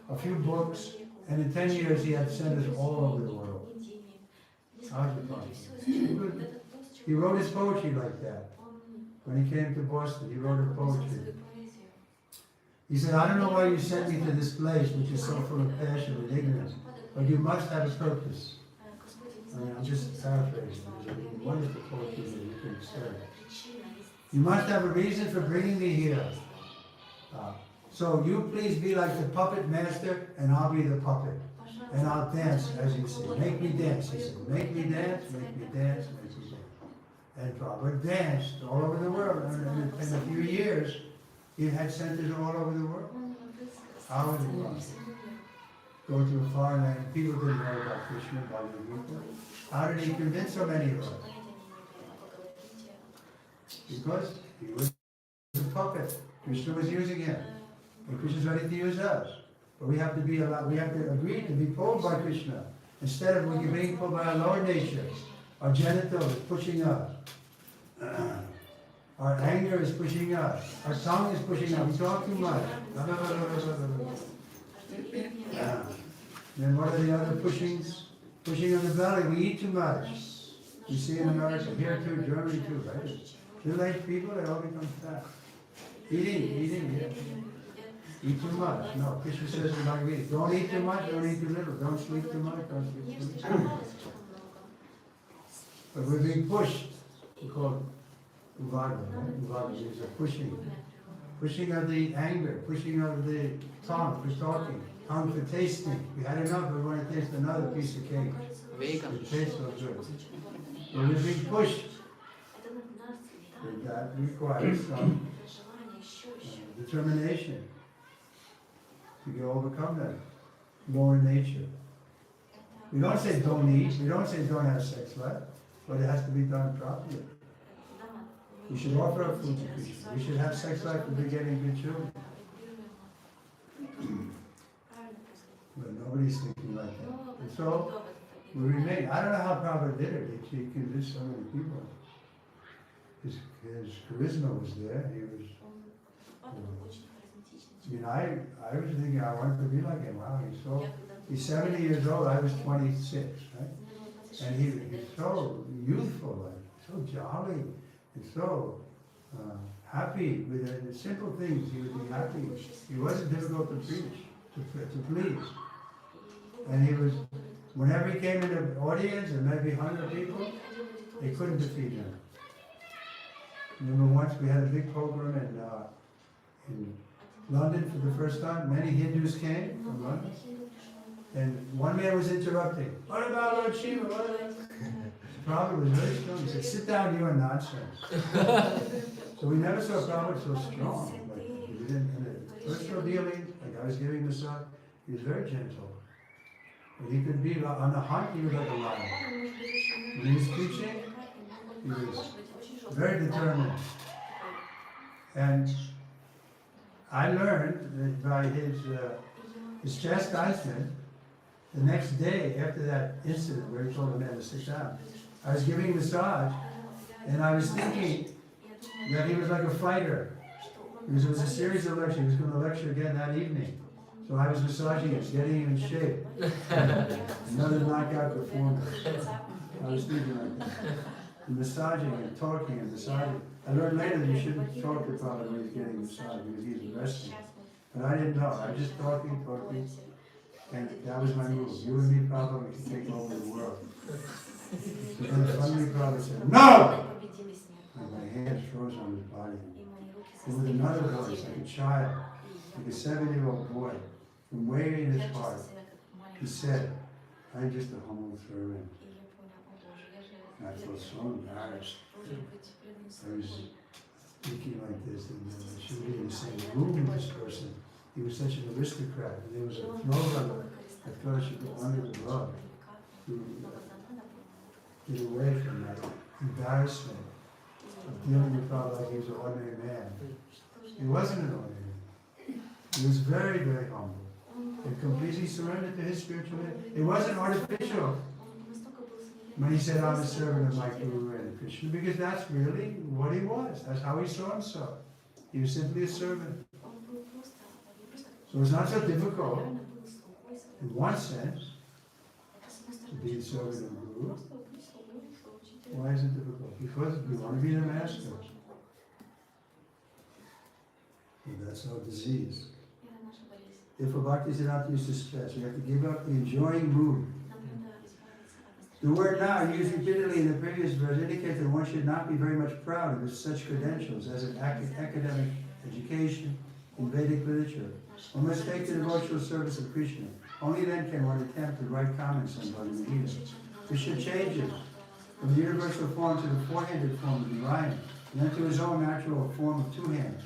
a few books, and in 10 years he had centers all over the world. He wrote his poetry like that. When he came to Boston, he wrote a poetry. He said, I don't know why you sent me to this place which is so full of passion and ignorance, but you must have a purpose. I'm just paraphrasing. There's a wonderful poetry that you can study. You must have a reason for bringing me here. So you please be like the puppet master, and I'll be the puppet. And I'll dance as you say. Make me dance, he said. Make me dance, make me dance, make me dance. And Prabhupada danced all over the world. And in a few years, he had centers all over the world. How would it go to a foreign land? People didn't know about Krishna, Bhagavad Gita. How did he convince so many of us? Because he was a puppet. Krishna was using him. And Krishna's ready to use us. But we have to be allowed, we have to agree to be pulled by Krishna. Instead of being pulled by our lower nature, our genitals pushing us. Our anger is pushing us. Our tongue is pushing us. We talk too much. Then what are the other pushings? Pushing on the belly. We eat too much. You see in America, here too, Germany too, right? Middle-aged people, they all become fat. Eating, yeah. Eat too much. No, Krishna says in Bhagavad Gita, don't eat too much, don't eat too little. Don't sleep too much, don't sleep too little. But we're being pushed. We call it Uvada, right? Uvada is a pushing. Pushing of the anger, pushing of the tongue for talking, tongue for tasting. We had enough, we want to taste another piece of cake. It tastes so good. So we're being pushed. And that requires some determination to overcome that lower nature. We don't say don't eat, we don't say don't have sex life, but it has to be done properly. We should offer up food to Krishna. We should have sex life for begetting good children. But nobody's thinking like that. And so, we remain. I don't know how Prabhupada did it. He convinced so many people. His charisma was there. He was. I was thinking I wanted to be like him. Wow, he's 70 years old. I was 26, right? And he's so youthful, like, so jolly, and so happy with the simple things. He would be happy. He wasn't difficult to preach, to please. And he was, whenever he came into the audience, and maybe 100 people, they couldn't defeat him. Remember once we had a big program in London for the first time. Many Hindus came from London. And one man was interrupting. What about Lord Shiva? What about... Prabhupada was very strong. He said, sit down, you are nonsense. So we never saw Prabhupada so strong. Like, he didn't, in the personal dealing, like I was giving massage, he was very gentle. But he could be on the hunt, he was like a lion. When he was preaching, he was very determined. And I learned that by his chastisement, the next day after that incident where he told the man to sit down, I was giving a massage, and I was thinking that he was like a fighter. Because it was a series of lectures. He was going to lecture again that evening. So I was massaging him, getting him in shape. Another knockout performance. I was thinking like that. And massaging and talking and massaging. I learned later that you shouldn't talk to Prabhupada when he's getting massaged because he's resting. But I didn't know. I was just talking. And that was my move. You and me, Prabhupada, we can take over the world. So then suddenly Prabhupada said, no! And my hands froze on his body. And with another voice, like a child, like a 7-year-old boy, from way in his heart, he said, I'm just a humble servant. And I felt so embarrassed. I was thinking like this, and I should be in the same room with this person. He was such an aristocrat, and there was a throne I thought I should go under the rug to get away from that embarrassment of dealing with Prabhupada like he was an ordinary man. He wasn't an ordinary man. He was very, very humble and completely surrendered to his spiritual life. It wasn't artificial when he said, I'm a servant of my Guru and Krishna, because that's really what he was. That's how he saw himself. He was simply a servant. So it's not so difficult, in one sense, to be a servant of the Guru. Why is it difficult? Because we want to be the master. And that's our disease. If a bhakti Siddhanta used to stress, we have to give up the enjoying mood. The word now, used repeatedly in the previous verse, indicates that one should not be very much proud of such credentials as an academic education in Vedic literature. One must take the devotional service of Krishna. Only then can one attempt to write comments on Bhagavad Gita. Krishna changes from the universal form to the four-handed form of Narayan, and then to his own natural form of two hands.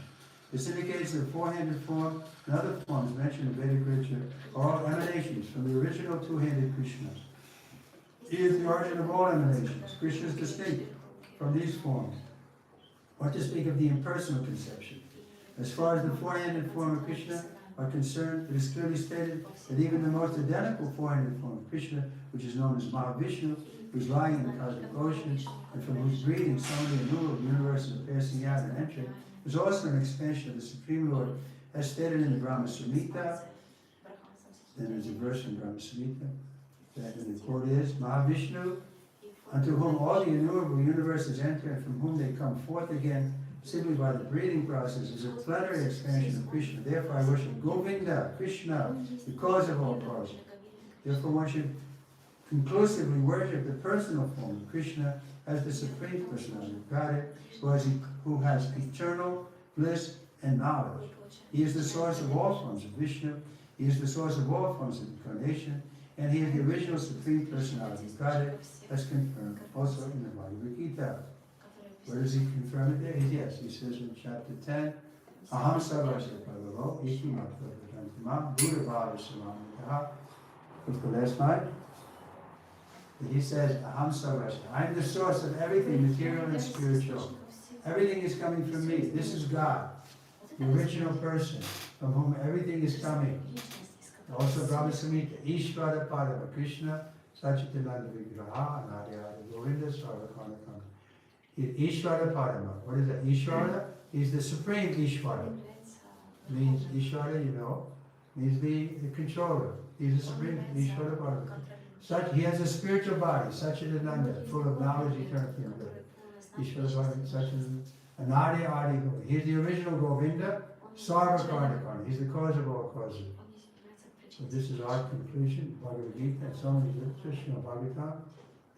This indicates that the four-handed form and other forms mentioned in Vedic literature are all emanations from the original two-handed Krishna. He is the origin of all emanations. Krishna is distinct from these forms. What to speak of the impersonal conception? As far as the four-handed form of Krishna are concerned, it is clearly stated that even the most identical four-handed form of Krishna, which is known as Mahavishnu, who's lying in the cosmic ocean, and from whose breathing so many innumerable universes are passing out and entering, is also an expansion of the Supreme Lord, as stated in the Brahma Samhita. Then there's a verse in Brahma Samhita, and the quote is, Mahavishnu, unto whom all the innumerable universes enter and from whom they come forth again, simply by the breathing process, is a plenary expansion of Krishna. Therefore I worship Govinda, Krishna, the cause of all causes. Therefore one should conclusively worship the personal form of Krishna as the Supreme Personality of Godhead, who has eternal bliss and knowledge. He is the source of all forms of Vishnu. He is the source of all forms of incarnation, and he is the original Supreme Personality of Godhead, as confirmed also in the Bhagavad Gita. Where does he confirm it there? Yes, he says in chapter 10, Aham Sarvasya Pavalo, Iti Matvatantamam, Buddha Bhava Samamitaha. What's the last line? He says, Aham Sarvasya, I'm the source of everything, material and spiritual. Everything is coming from me. This is God, the original person, from whom everything is coming. Also Brahma Samhita, Ishvara Padama Krishna, Sachitananda Vigraha, Anadhyaya Govinda, Sarvakarnakam. Ishvara Padama. What is that? Ishvara is the supreme Ishvara. Means Ishvara, you know, means the controller. He's the supreme Ishvara Padama. He has a spiritual body, Sachitananda, full of knowledge, eternity, and good. Ishvara Padama, Sachitananda. Anadya Adi Govinda. He's the original Govinda, Sarvakarnakam. He's the cause of all causes. So this is our conclusion, Bhagavad Gita, and so many literatures, Bhagavatam,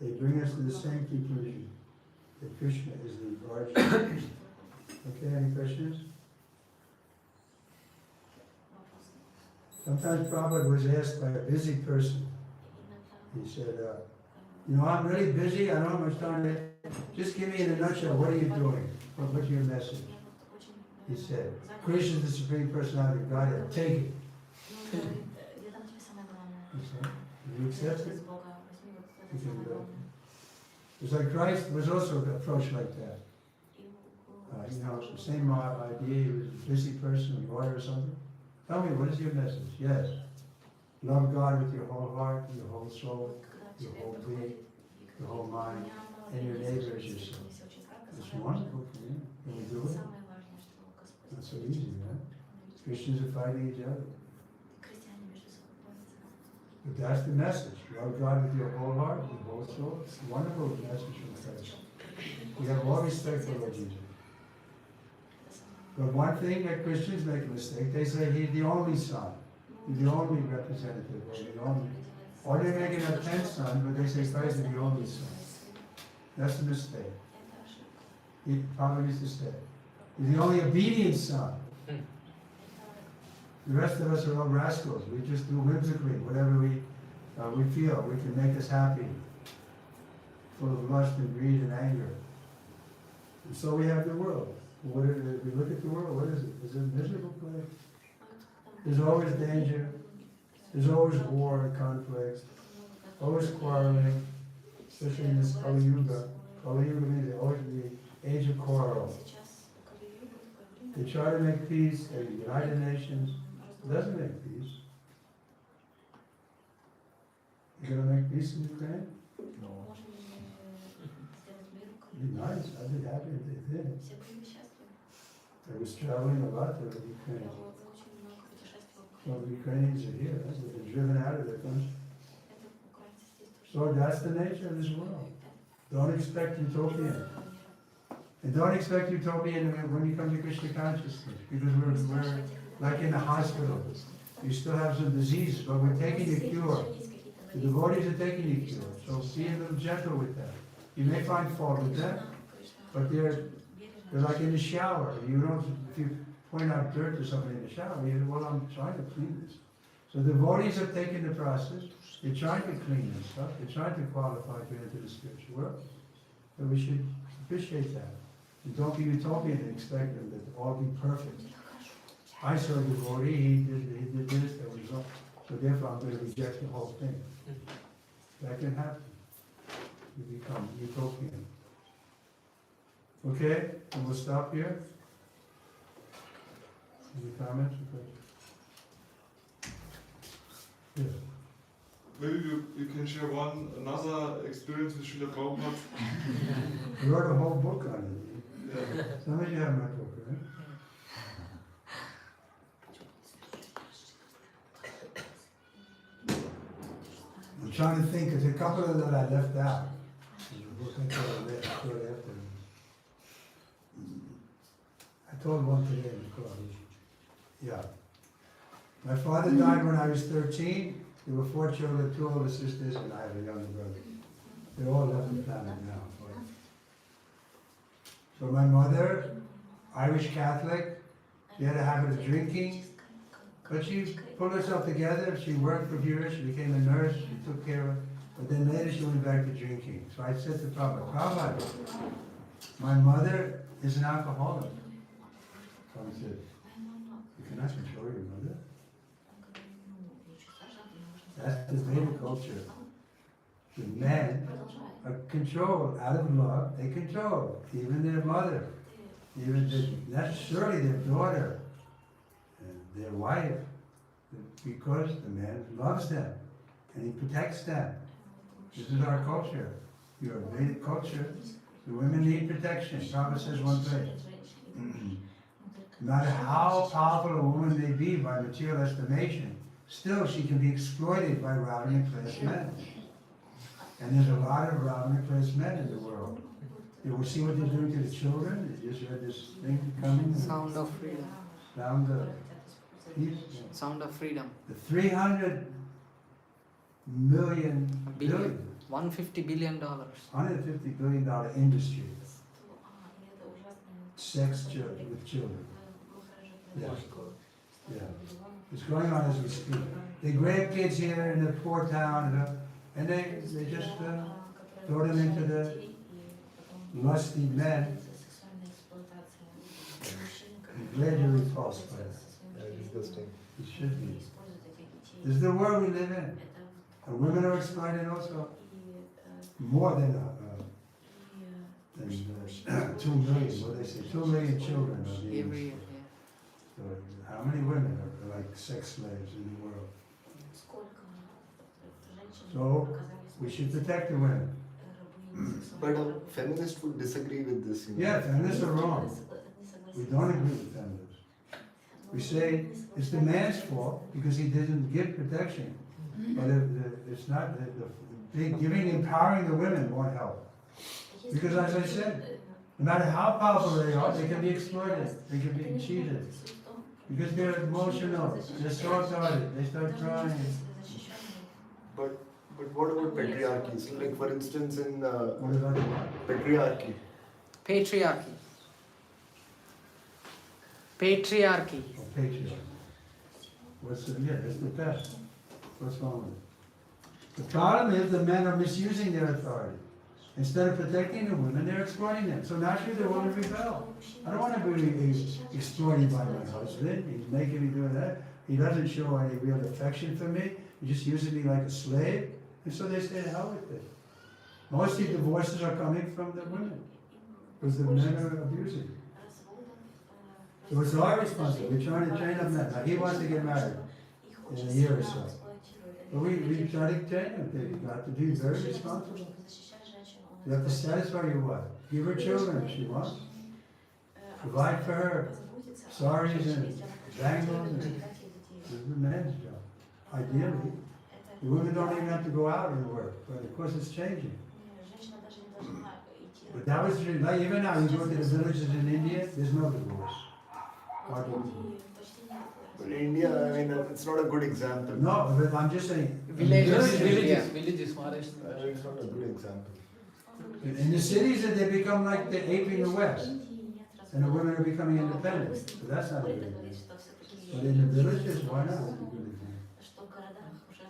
they bring us to the same conclusion, that Krishna is the origin. Okay, any questions? Sometimes Prabhupada was asked by a busy person. He said, I'm really busy, I don't have much time to... Just give me in a nutshell, what are you doing? What's your message? He said, Krishna is the Supreme Personality of Godhead, take it. You accept it? It's like Christ was also approached like that. The same idea, he was a busy person, a lawyer or something. Tell me, what is your message? Yes. Love God with your whole heart, your whole soul, your whole being, your whole mind, and your neighbor as yourself. It's wonderful for you. Can we do it? Not so easy, right? Christians are fighting each other. But that's the message. Love God with your whole heart, your whole soul. It's a wonderful message from Christ. We have all respect for Lord Jesus. But one thing that Christians make a mistake, they say he's the only son. He's the only representative, or the only. Or they make it a 10th son, but they say Christ is the only son. That's a mistake. He probably used to say. He's the only obedient son. The rest of us are all rascals. We just do whimsically whatever we feel. We can make us happy, full of lust and greed and anger. And so we have the world. If we look at the world, what is it? Is it a miserable place? There's always danger. There's always war and conflict. Always quarreling, especially in this Kali Yuga. Kali Yuga means always the age of quarrel. They try to make peace. They unite the nations. It doesn't make peace. You gonna make peace in Ukraine? No. It'd be nice. I'd be happy if they did. I was traveling a lot to Ukraine. Well, the Ukrainians are here. They've been driven out of their country. So that's the nature of this world. Don't expect utopian. And don't expect utopian when you come to Krishna consciousness, because we're like in the hospital. You still have some diseases, but we're taking a cure. The devotees are taking a cure, so be a little gentle with them. You may find fault with them, but they're like in the shower. If you point out dirt or something in the shower, you say, well, I'm trying to clean this. So the devotees have taken the process. They're trying to clean this stuff. They're trying to qualify to enter the spiritual world. So we should appreciate that. And don't be utopian and expect them to all be perfect. I saw a devotee, he did this, that was wrong. So therefore I'm going to reject the whole thing. That can happen. You become utopian. Okay, and we'll stop here. Any comments? Yes. maybe you can share another experience with Srila Prabhupada. I wrote a whole book on it. Yeah. Some of you have my book, right? I'm trying to think, there's a couple of that I left out. There's a book I thought after. I told one today in the college. Yeah. My father died when I was 13. There were 4 children, 2 older sisters, and I have a younger brother. They all left the planet now. So my mother, Irish Catholic, she had a habit of drinking, but she pulled herself together. She worked for years, she became a nurse, she took care of, but then later she went back to drinking. So I said to Prabhupada, my mother is an alcoholic. Prabhupada said, you cannot control your mother. That's the Vedic culture. The men are controlled out of love. They control even their mother, even not necessarily their daughter, and their wife, because the man loves them and he protects them. This is our culture. Your Vedic culture. The women need protection. Prabhupada says one place. No matter how powerful a woman may be by material estimation, still she can be exploited by routing class men. And there's a lot of routing class men in the world. You will see what they're doing to the children. You just heard this thing coming. Sound of freedom. Sound of peace. Sound of freedom. The 300 million Billion. $150 billion. $150 billion industry. Sex with children. Yeah. Yeah. It's going on as we speak. They grab kids here in the poor town, and they just throw them into the lusty men. I'm glad you're repulsed by that. Disgusting. It should be. This is the world we live in. And women are exploited also. More than 2 million, what they say, 2 million children are being Every year. So how many women are like sex slaves in the world? So we should protect the women. But a feminist would disagree with this. Yeah, feminists are wrong. We don't agree with feminists. We say it's the man's fault because he didn't give protection. But it's not giving, empowering the women won't help. Because as I said, no matter how powerful they are, they can be exploited, they can be cheated. Because they're emotional, they're soft-hearted, they start crying. But what about patriarchy? So like for instance in What about the patriarchy. Patriarchy. Patriarchy. patriarchy? It's the best. What's wrong with it? The problem is the men are misusing their authority. Instead of protecting the women, they're exploiting them. So naturally the women rebel. I don't want to be exploited by my husband. He's making me do that. He doesn't show any real affection for me. He just uses me like a slave. And so they stay the hell with it. Most of the divorces are coming from the women. Because the men are abusing. So it's our responsibility. We're trying to train up men. Now he wants to get married in a year or so. But we try to train him. They've got to be very responsible. You have to satisfy your wife. Give her children if she wants. Provide for her saris and bangles. This is the man's job. Ideally, the women don't even have to go out and work. But of course it's changing. But that was, like even now, you go to the villages in India, there's no divorce. But in India, I mean, it's not a good example. No, but I'm just saying. Villages. Villages, It's not a good example. In the cities, they become like the ape in the West. And the women are becoming independent. So that's not a good thing. But in the villages, why not? That's a good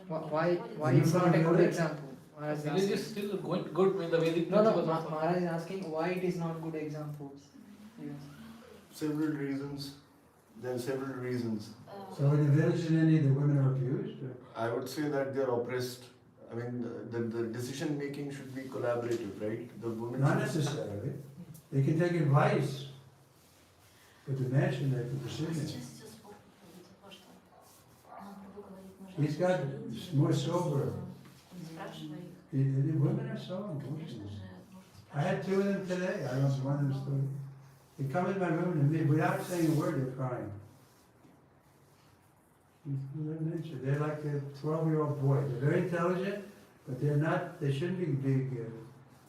example. Why it's not a good example? Maharaj is village is asking. still going good with the Vedic No, principles also. Maharaj is asking why it is not good example. Yes. Several reasons. There are several reasons. So in the villages in India, the women are abused? Or? I would say that they are oppressed. I mean, the decision making should be collaborative, right? The women. Not necessarily. They can take advice, but the man should make the decision. He's got more sober Women are so emotional. I had two of them today. I don't know if one of them still. They come in my room and without saying a word, they're crying. Their nature. They're like a 12-year-old boy. They're very intelligent, but they're not. They shouldn't be big.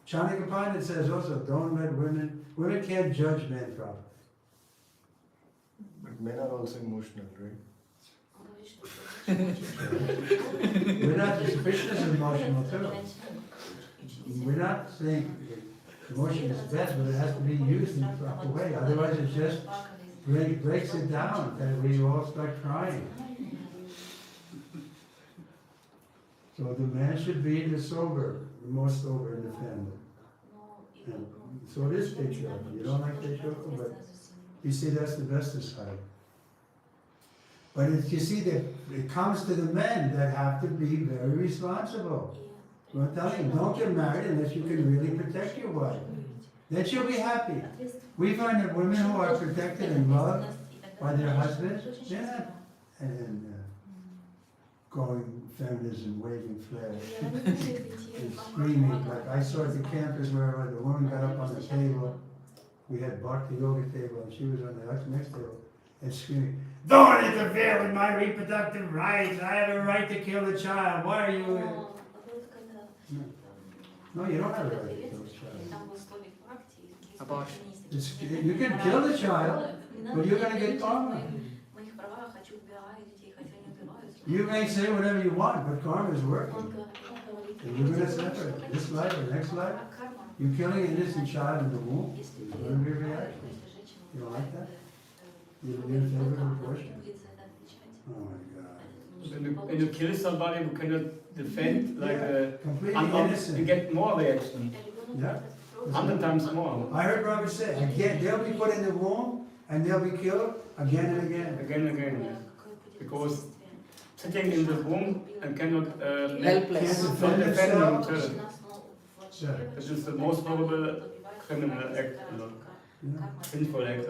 Chanakapanda says also, don't let women can't judge men properly. But men are also emotional, right? We're not, Krishna is emotional too. We're not saying emotion is best, but it has to be used in a proper way. Otherwise it just breaks it down and we all start crying. So the man should be the most sober in the family. And so it is patriarchal. You don't like patriarchal, but you see that's the best side. But you see that it comes to the men that have to be very responsible. I'm telling you, don't get married unless you can really protect your wife. Then she'll be happy. We find that women who are protected and loved by their husbands, they're not going feminism, waving flags, and screaming. Like I saw at the campus where the woman got up on the table. We had bhakti yoga table, and she was on the next table, and screaming, "Don't interfere with my reproductive rights! I have a right to kill a child. Why are you?" No, you don't have a right to kill a child. Abortion. You can kill the child, but you're going to get karma. You may say whatever you want, but karma is working. And you're going to suffer this life or next life. You're killing an innocent child in the womb. It's going to be a reaction. You don't like that? You're in favor of abortion? Oh my God. When you kill somebody who cannot defend, like completely innocent. you get more reaction. Yeah. 100 times more. I heard Robert say, again, they'll be put in the womb and they'll be killed again and again. Again and again, yes. Because sitting in the womb and cannot Helpless. not defend themselves. Yeah. This is the most horrible criminal act, sinful act.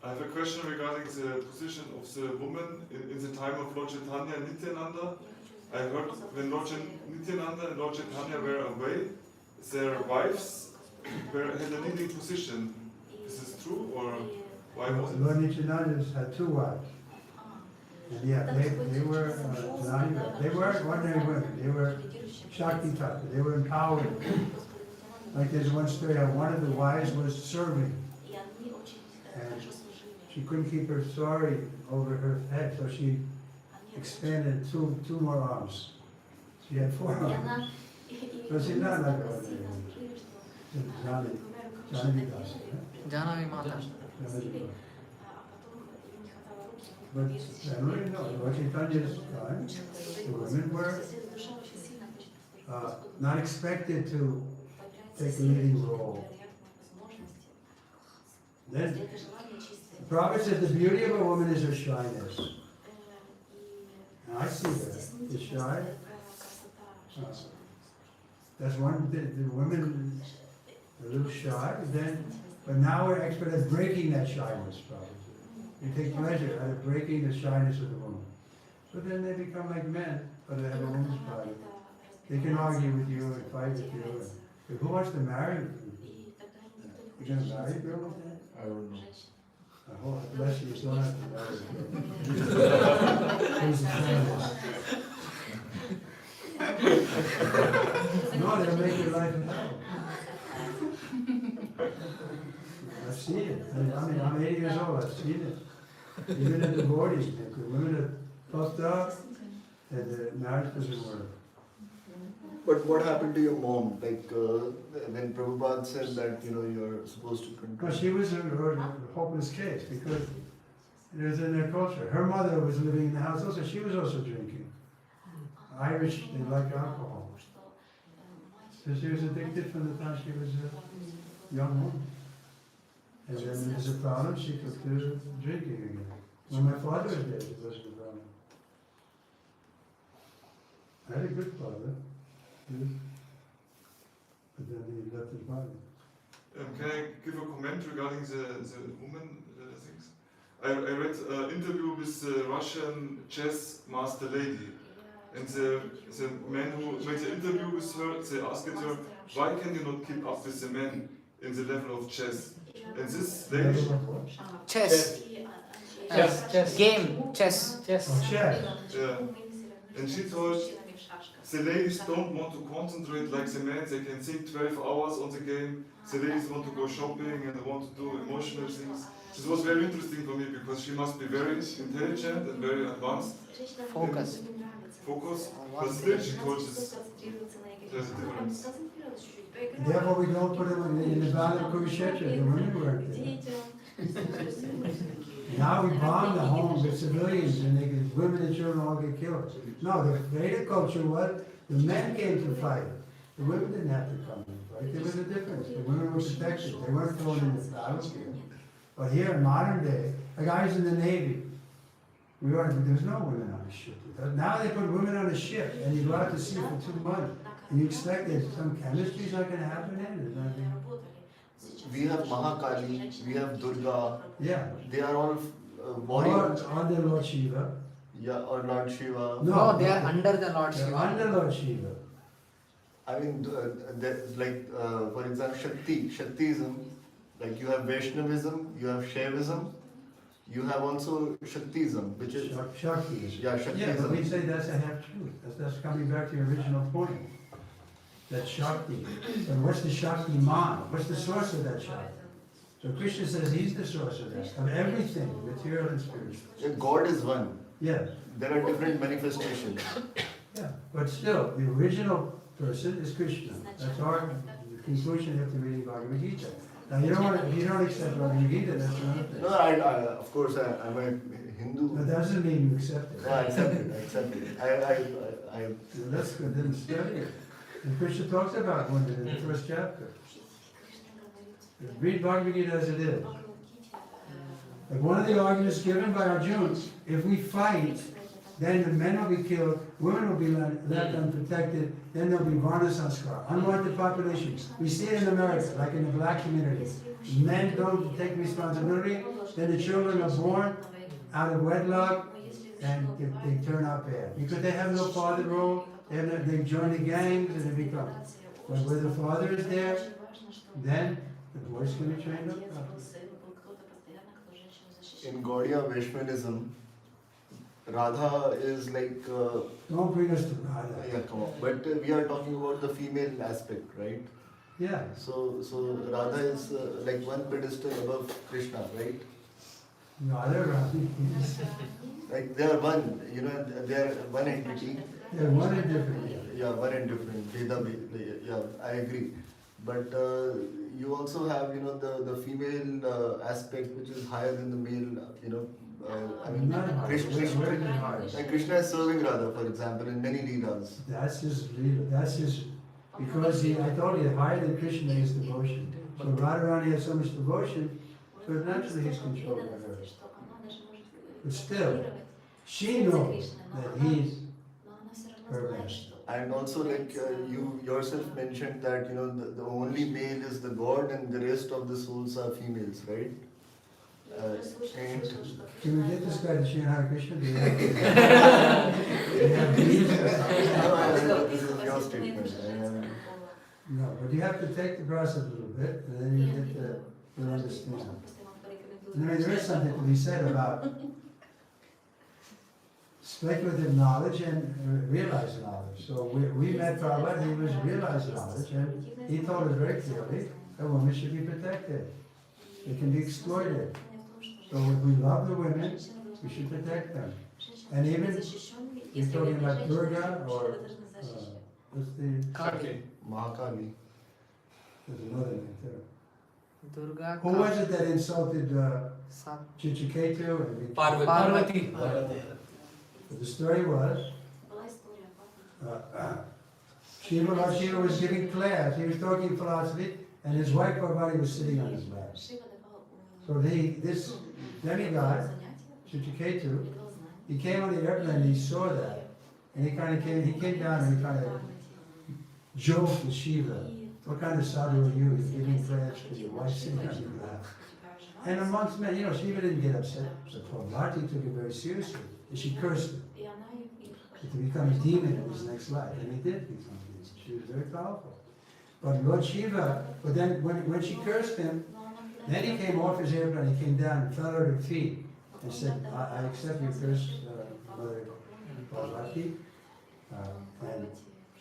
I have a question regarding the position of the woman in the time of Lord Chaitanya and Nityananda. I heard when Lord Nityananda and Lord Chaitanya were away, their wives had a leading position. Is this true, or why was it? Lord Nityananda had two wives. And yeah, they were they weren't ordinary women. They were Shakti Tattva. They were empowered. Like there's one story how one of the wives was serving. And she couldn't keep her sari over her head, so she expanded two more arms. She had 4 arms. So she's not like an ordinary woman. Janani Das. Janavi Mata. But I don't really know. Lord Chaitanya's time, the women were not expected to take a leading role. Then, the Prophet said the beauty of a woman is her shyness. And I see that. It's shy. That's one, the women are a little shy, but now we're expert at breaking that shyness, probably. We take pleasure out of breaking the shyness of the woman. So then they become like men, but they have a woman's body. They can argue with you and fight with you. But who wants to marry you? You're going to marry a girl like that? I don't know. I hope, bless you, you don't have to marry a girl. Who's the feminist? No, they'll make your life hell. I've seen it. I mean, I'm 80 years old, I've seen it. Even in the 40s, the women are puffed up and the marriage doesn't work. But what happened to your mom? Like when Prabhupada said that you're supposed to control. Well, she was a hopeless case because it was in their culture. Her mother was living in the house also. She was also drinking. Irish, they like alcohol. So she was addicted from the time she was a young woman. And then when there's a problem, she took to drinking again. When my father was dead, it wasn't a problem. I had a good father. But then he left his body. Can I give a comment regarding the woman things? I read an interview with the Russian chess master lady. And the man who made the interview with her, they asked her, why can you not keep up with the men in the level of chess? And this lady, Chess. Chess. Game. Chess. Oh, chess. and she told, the ladies don't want to concentrate like the men, they can think 12 hours on the game. The ladies want to go shopping and want to do emotional things. This was very interesting for me because she must be very intelligent and very advanced. Focus. But still she told us there's a difference. Therefore, we don't put them in the bottom of Kurukshetra, the women weren't there. Now we bomb the homes of civilians and the women and children all get killed. No, the Vedic culture was, the men came to fight. The women didn't have to come and fight. There was a difference. The women were protected. They weren't thrown in the battlefield. But here in modern day, like I was in the Navy, there was no women on the ship. Now they put women on a ship and you go out to sea for 2 months and you expect that some chemistry's not going to happen in it. We have Mahakali, we have Durga. Yeah. They are all warriors. Or the Lord Shiva. Yeah, or Lord Shiva. No, they are under the Lord They're Shiva. under Lord Shiva. I mean, for example, Shaktism, like you have Vaishnavism, you have Shaivism, you have also Shaktism, which is Shakti. yeah, Yeah, but we Shaktism. say that's a half-truth. That's coming back to your original point. That's Shakti. But what's the Shakti man? What's the source of that Shakti? So Krishna says he's the source of that, of everything, material and spiritual. Yeah, God is one. Yeah, There are different manifestations. yeah. But still, the original person is Krishna. That's our conclusion after reading Bhagavad Gita. Now, you don't want to, if you don't accept Bhagavad Gita, that's another thing. No, of course, I'm a Hindu. That doesn't mean you accept it. No, I accept it. I accept it. I That's good, didn't study it. And Krishna talks about women in the first chapter. Read Bhagavad Gita as it is. Like one of the arguments given by Arjuna, if we fight, then the men will be killed, women will be left unprotected, then there'll be Varna Sanskar, unwanted population. We see it in America, like in the black community. Men don't take responsibility, then the children are born out of wedlock, and they turn out bad. Because they have no father role, they join the gangs and they become. But where the father is there, then the boys can be trained up properly. in Gaudiya Vaishnavism, Radha is like. Don't bring us to Radha. Yeah, come on. But we are talking about the female aspect, right? Yeah. So Radha is like one pedestal above Krishna, right? Radha. Like they are one, they are one entity. They're one and different. Yeah, one and different. Yeah, I agree. But you also have, the female aspect which is higher than the male, Krishna is serving Radha, for example, in many leelas. That's his, because I told you, higher than Krishna is devotion. So Radharani has so much devotion, so naturally he's controlled by her. But still, she knows that he's her master. And also, like you yourself mentioned that the only male is the God and the rest of the souls are females, right? And Can we get this guy to chant Hare Krishna? Do you have these? this is your statement. No, but you have to take the process a little bit, and then you'll understand. I mean, there is something to be said about speculative knowledge and realized knowledge. So we met Prabhupada, he was realized knowledge, and he told us very clearly that women should be protected. They can be exploited. So if we love the women, we should protect them. And even, you're talking about Durga, or what's the... Kali. Mahakali. There's another name too. Durga. Who was it that insulted Sat. Chichiketu? And Parvati. The story was, Lord Shiva was giving class, he was talking philosophy, and his wife Parvati was sitting on his lap. So this demigod, Chichiketu, he came on the airplane and he saw that, and he came down and he kind of joked with Shiva. What kind of sadhu are you? You're giving class to your wife sitting on your lap. And amongst men, you know, Shiva didn't get upset. So Parvati took it very seriously. And she cursed him to become a demon in his next life. And he did become a demon. She was very powerful. But Lord Shiva, but then when she cursed him, then he came off his airplane, he came down and fell at her feet and said, I accept your curse, Mother Parvati. And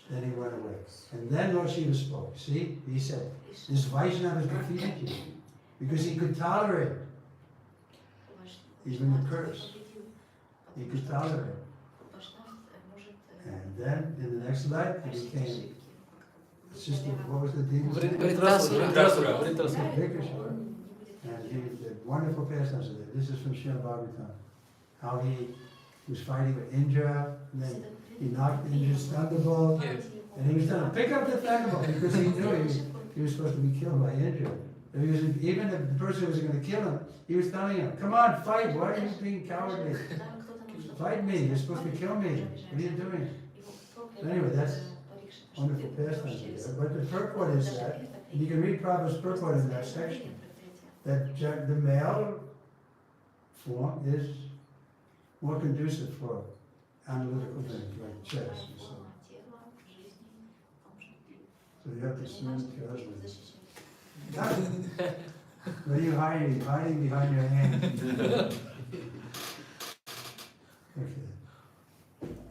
then he went away. And then Lord Shiva spoke. See, he said, this Vaishnava has defeated you. Because he could tolerate even the curse. He could tolerate. And then in the next life he became sister, what was the demon's name? Vritrasura. Vritrasura. And he did wonderful pastimes of it. This is from Srimad Bhagavatam. How he was fighting with Indra, and then he knocked Indra's thunderbolt, and he was trying to pick up the thunderbolt because he knew he was supposed to be killed by Indra. If he was, even if the person was going to kill him, he was telling him, come on, fight, why are you being cowardly? Fight me, you're supposed to kill me, what are you doing? So anyway, that's wonderful pastime. But the purport is that, and you can read Prabhupada's purport in that section, that the male form is more conducive for analytical things like chess and so on. So you have to swim to your husband. What are you hiding? You're hiding behind your hand.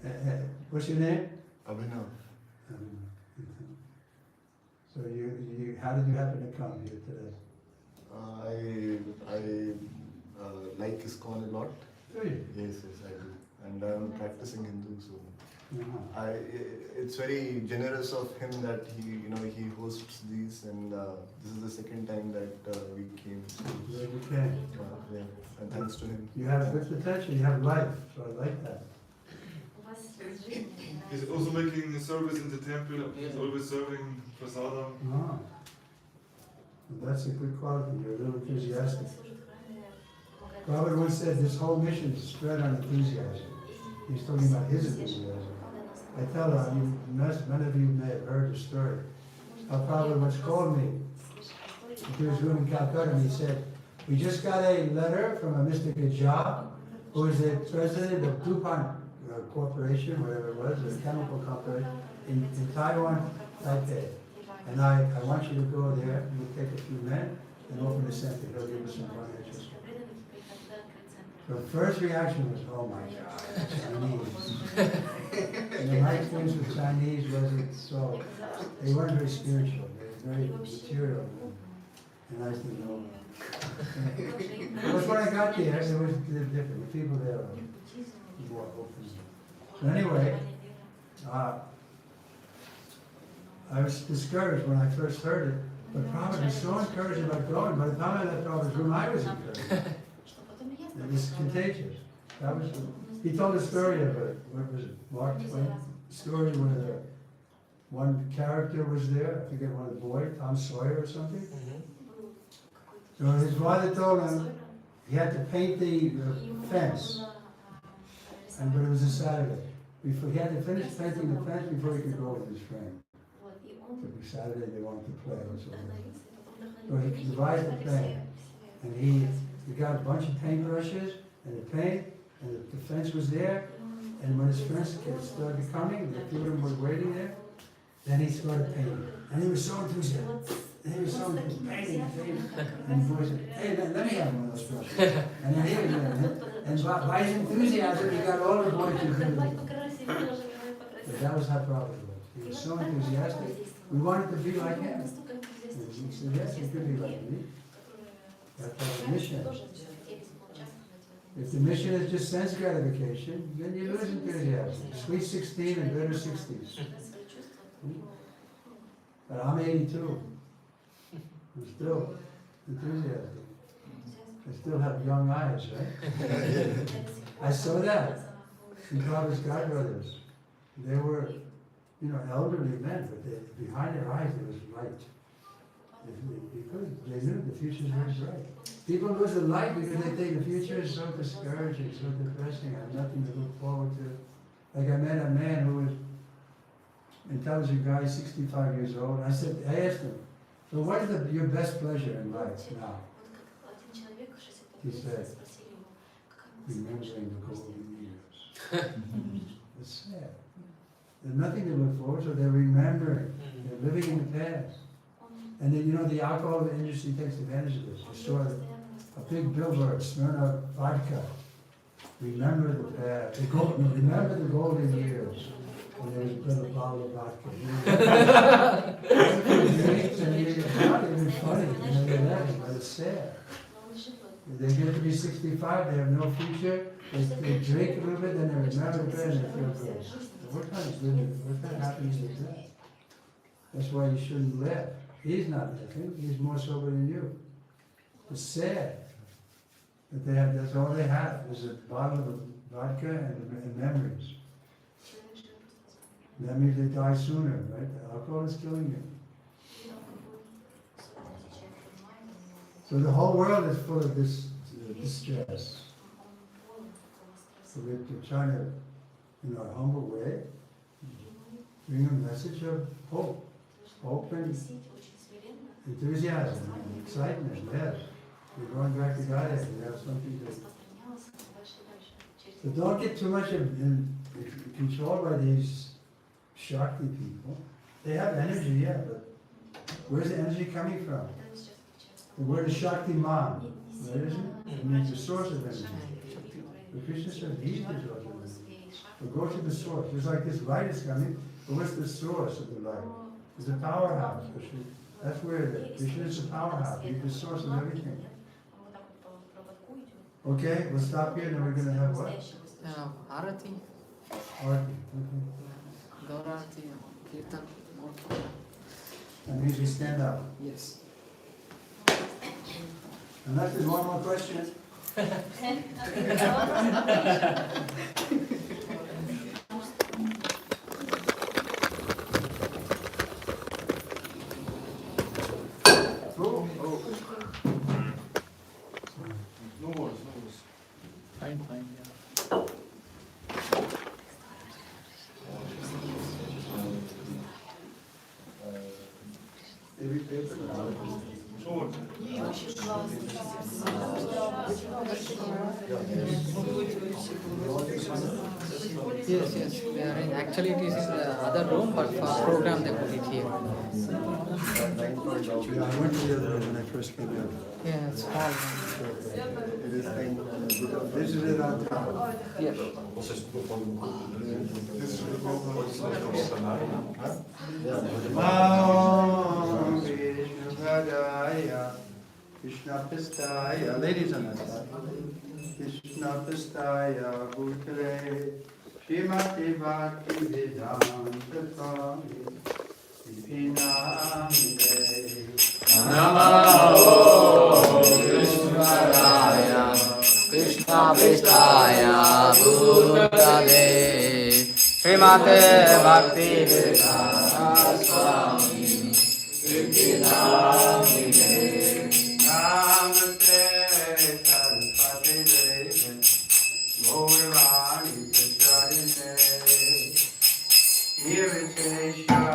Okay. What's your name? Abhinav. So how did you happen to come here today? I like ISKCON a lot. Do you? Yes, I do. And I'm practicing Hindu, so Uh-huh. it's very generous of him that he hosts these, and this is the second time that we came. Glad you came. Yeah, and thanks to him. You have good potential, you have life, so I like that. He's also making a service in the temple. He's always serving prasadam. Ah. Well, that's a good quality, you're a little enthusiastic. Robert once said this whole mission is spread on enthusiasm. He's talking about his enthusiasm. I tell her, many of you may have heard the story. How Prabhupada once called me to his room in Calcutta and he said, we just got a letter from a Mr. Gajah, who is the president of DuPont Corporation, whatever it was, a chemical corporation, in Taiwan, Taipei. And I want you to go there, we'll take a few men and open the center. He'll give us some financial support. The first reaction was, oh my God, Chinese. And my experience with Chinese wasn't so, they weren't very spiritual, they were very material. And I said, no. But when I got there, it was different. The people there were more open. So anyway, I was discouraged when I first heard it, but Prabhupada was so encouraged about going. By the time I left Prabhupada's room, I was encouraged. It was contagious. He told a story of what was it, Mark Twain? Story where one character was there, I forget what, a boy, Tom Sawyer or something. So his father told him he had to paint the fence, but it was a Saturday. He had to finish painting the fence before he could go with his friend. So it was Saturday, they wanted to play or something. So he devised a plan, and he got a bunch of paintbrushes and the paint, and the fence was there, and when his friends started coming, the two of them were waiting there, then he started painting. And he was so enthusiastic. And he was so painting, and the boy said, hey man, let me have one of those brushes. And then he was doing it, and by his enthusiasm, he got all the boys to do it. But that was how proud he was. He was so enthusiastic. We wanted to be like him. And he said, yes, you could be like me. That's our mission. If the mission is just sense gratification, then you lose enthusiasm. Sweet 16 and bitter 60s. But I'm 82. I'm still enthusiastic. I still have young eyes, right? I saw that in Prabhupada's godbrothers. They were, elderly men, but behind their eyes there was light. Because they knew the future is very bright. People lose the light because they think the future is so discouraging, so depressing, I have nothing to look forward to. Like I met a man who was an intelligent guy, 65 years old. I asked him, so what is your best pleasure in life now? he said, remembering the golden years. It's sad. There's nothing to look forward to. They're remembering. They're living in the past. And then, you know, the alcohol industry takes advantage of this. You saw a big billboard, Smirnoff vodka. Remember the past. Remember the golden years when there was a bottle of vodka. It's not even funny. You know, they're laughing, but it's sad. They get to be 65, they have no future. They drink a little bit, then they remember the past and they feel good. What kind of living? What kind of happiness is that? That's why you shouldn't laugh. He's not laughing. He's more sober than you. It's sad that they have. That's all they have is a bottle of vodka and memories. That means they die sooner, right? The alcohol is killing you. So the whole world is full of this distress. So we're trying to, in our humble way, bring a message of hope. Hope and enthusiasm and excitement, yes. We're going back to God, we have something to... So don't get too much controlled by these Shakti people. They have energy, yeah, but where's the energy coming from? The word is Shakti Man, right, isn't it? It means the source of energy. But Krishna says he's the source of energy. So go to the source. Just like this light is coming, but what's the source of the light? It's a powerhouse. That's where Krishna is the powerhouse. He's the source of everything. Okay, we'll stop here and then we're going to have what? Arati. Arati. Okay. Gaurarati. Kirtan. That means we stand up. Yes. Unless there's one more question. Fine, yeah. Yes, yes. We are in. Actually, it is in the other room, but for program they put it here. Yeah, I went to the other room when I first came in. Yeah, it's small. It is kind of, this is it on top. Yes. Krishna Pistaya, ladies on that side. Krishna Pistaya, Bhutale, Srimati Bhakti Vedanta Swami, Vipinamide. Namo Krishna Krishna Pistaya Bhutale Srimate Bhakti Vedanta Swami Vikinamine Namaste Saraswati Devi Gaurvani Pracharine Nirvishesha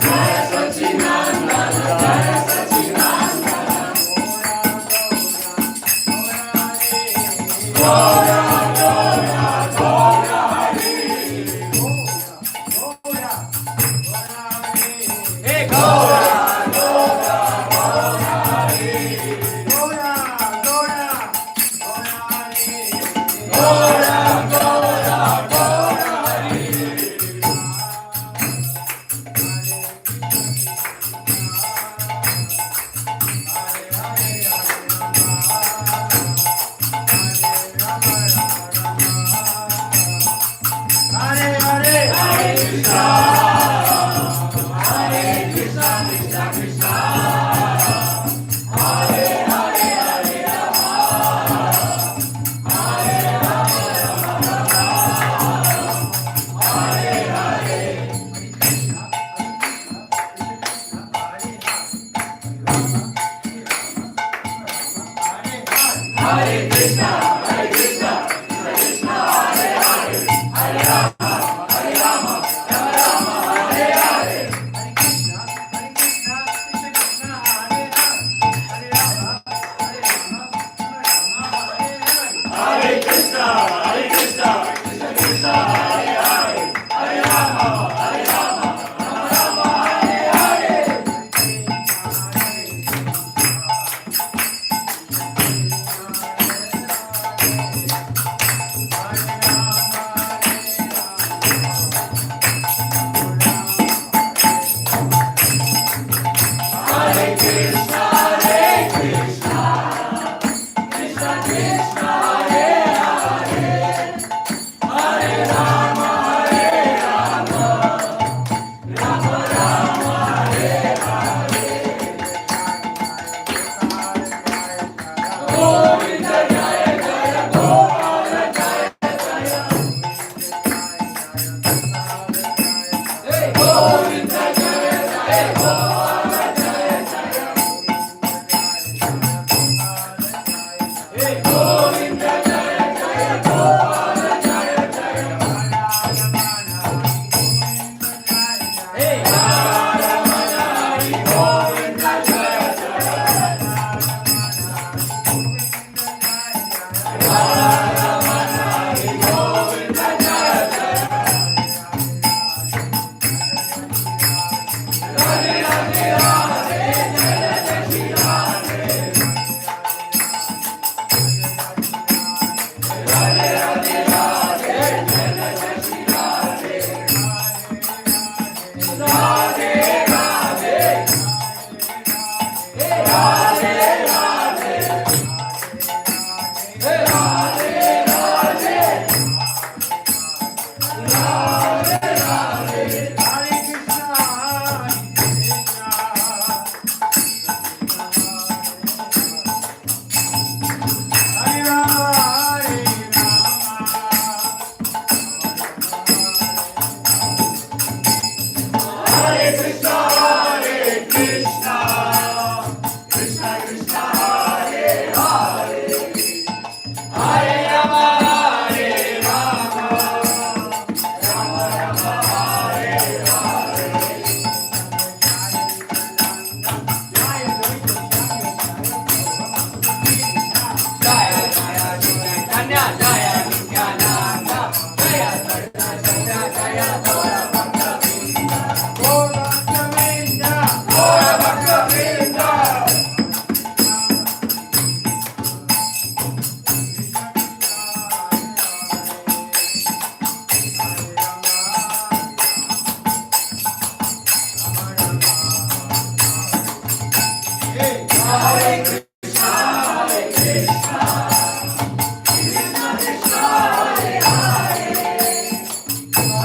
Jai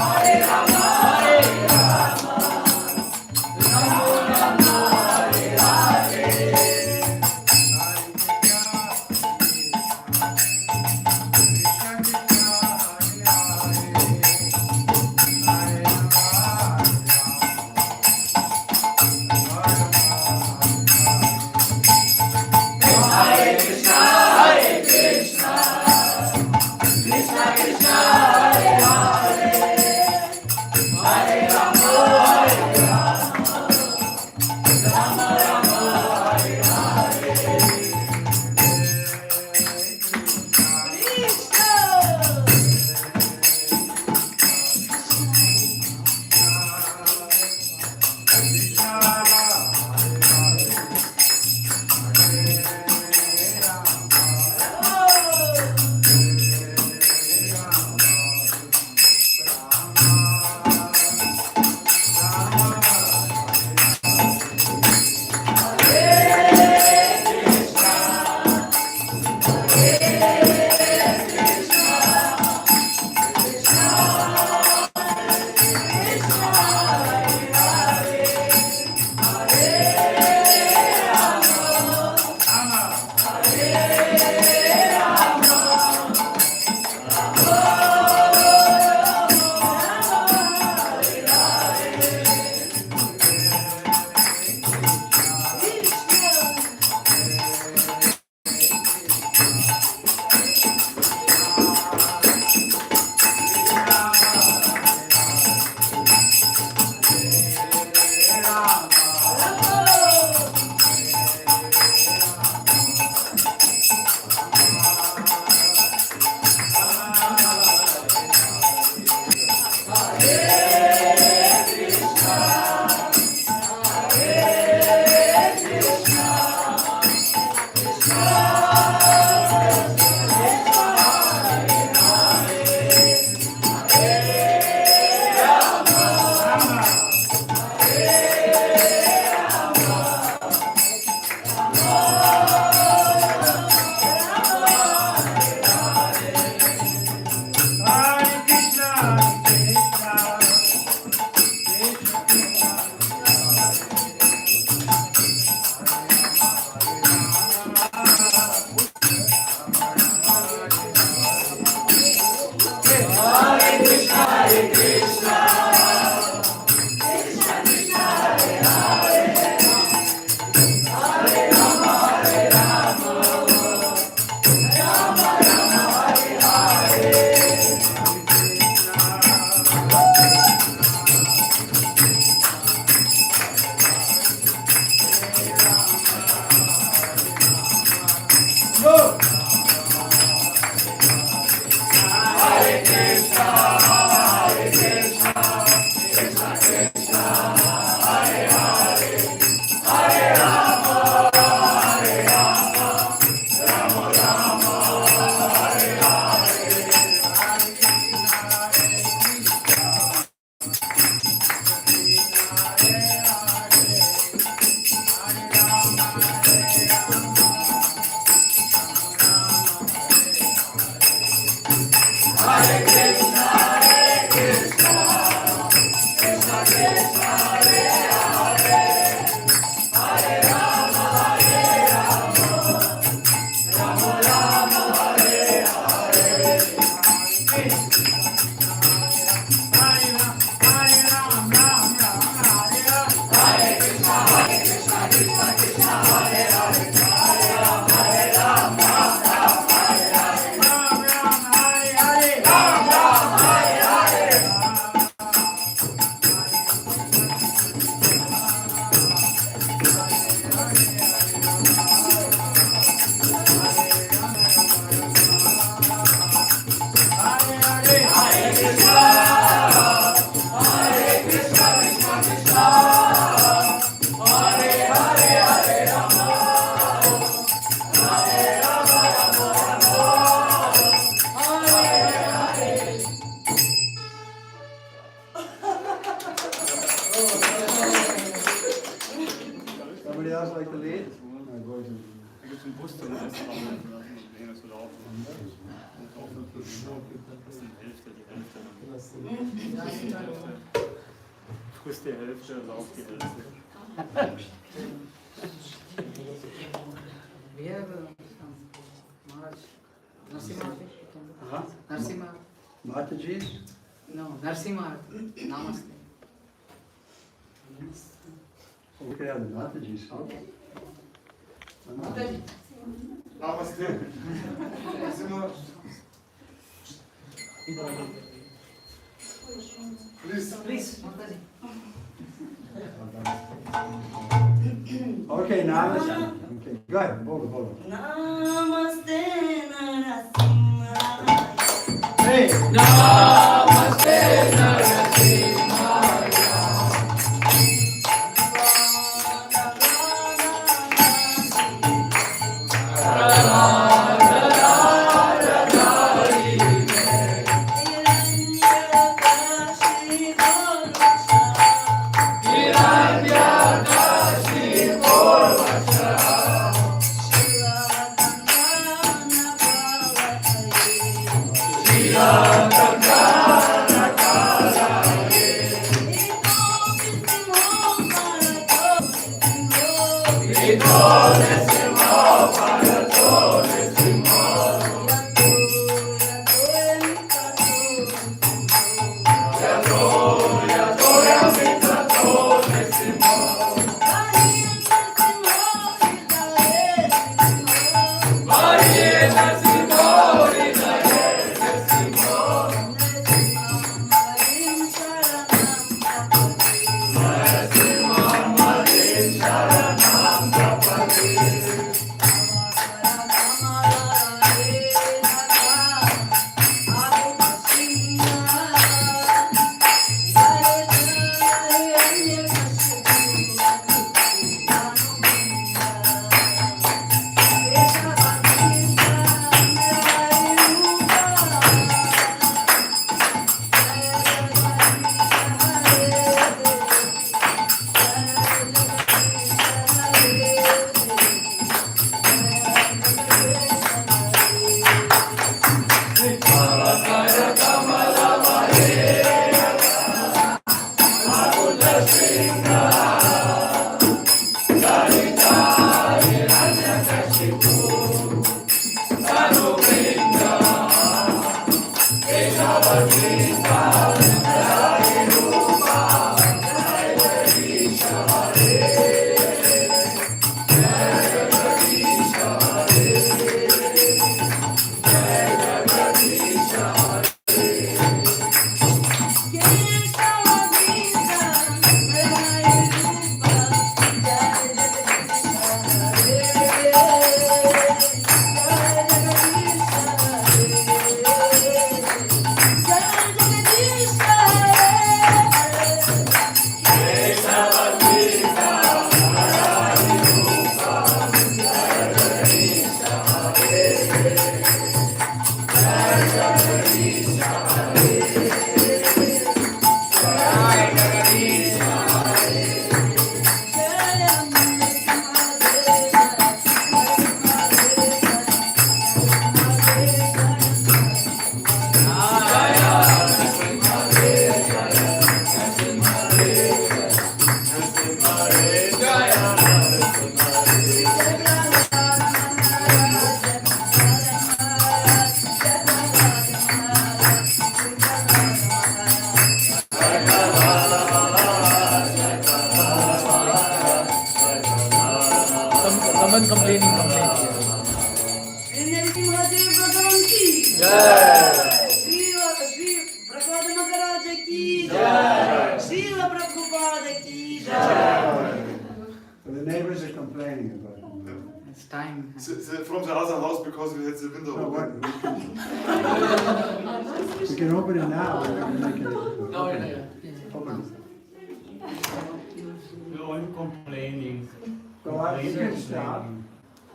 Hare Rama Somebody else like to lead? Da gibt es einen Bus, der ist so laufen. Und auch wirklich das sind die Hälfte. Frisst die Hälfte, lauft die Hälfte. We have Maharaj Narsimha. Narsimha. Mataji's? No, Narsimha. Namaste. We could have the Mataji's. Okay. Namaste. Simmer. Please. Please, Mataji. Okay, namaste. Okay, go ahead, bolo. Namaste Narasimhaya. Hey! Namaste Narasimhaya. Someone complaining here. Narasimhadev Bhagavan ki Jai. Shri Prabhupada Maharaj ki Jai. Srila Prabhupada ki Jai. The neighbors are complaining about it. It's time. From the other house because we had the window No, what? open. We can open it now. We can make it. Open it. We're all complaining. Go out, you can stop. And,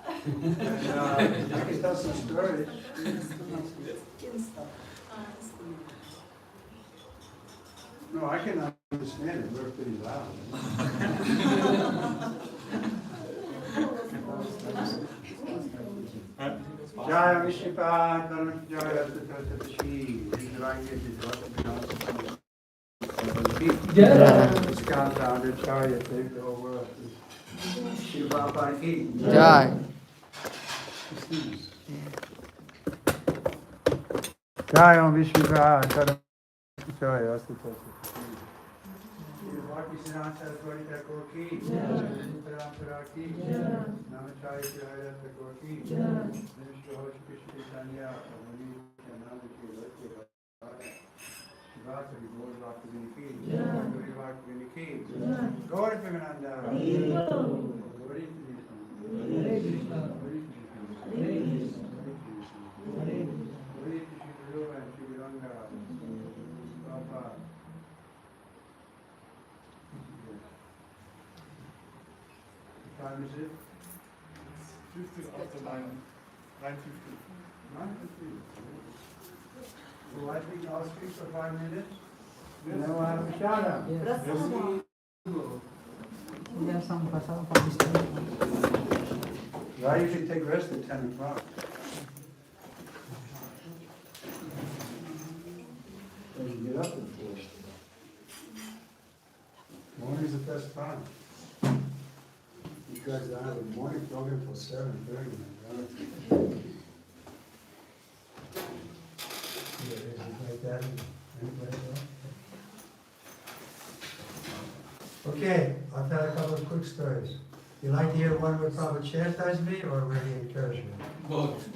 I can tell some stories. No, I can understand it, we're pretty loud. Jaya Vishnupada, Dharam Jaya Tatashi, Jaya Jaya, take the whole world. Shiva Parki. Jai. Jaya Vishnupada, Dharam Jaya Tatashi. Bhakti Siddhanta Saraswati Thakur ki, Parampara ki, Namacharya Jaya Thakur ki, Nishra Krishna Chaitanya, Avani Namo ki, Shivata Gaur Bhakti ki, Gauri Bhakti ki, Gauri Premananda, Gauri Krishna, Gauri Krishna, Gauri Krishna, and Shri Ranga, Prabhupada. What time is it? 15 after 9, 9:50. 9:50. So I think I'll speak for 5 minutes. And then we'll have a shout out. I usually take rest at 10 o'clock. Then you get up at 4. Morning's the best time. Because I have a morning program till 7:30. Like that. Okay, I'll tell a couple of quick stories. You like to hear one where Prabhupada chastised me or where he encouraged me? Both.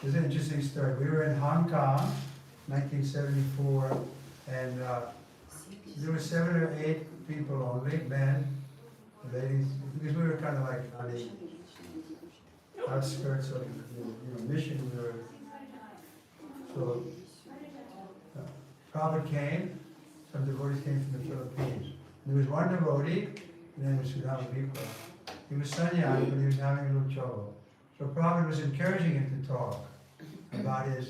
It's an interesting story. We were in Hong Kong, 1974, and there were 7 or 8 people only, men, ladies, because we were kind of like on the outskirts of mission. We were, so Prabhupada came, some devotees came from the Philippines. There was one devotee, his name was Sudhama Vipa. He was sannyasi, but he was having a little trouble. So Prabhupada was encouraging him to talk about his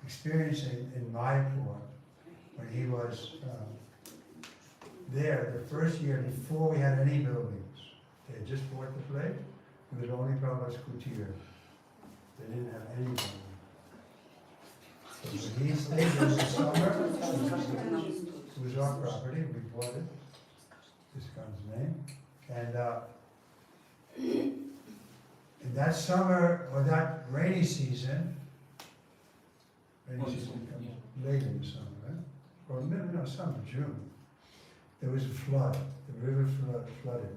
experience in Mayapur when he was there the first year before we had any buildings. They had just bought the place. It was only Prabhupada's kutir. They didn't have any buildings. So when he stayed there in the summer, it was our property, we bought it, this guy's name. And in that summer, or that rainy season comes late in the summer, right? Or no, summer, June. There was a flood, the river flooded.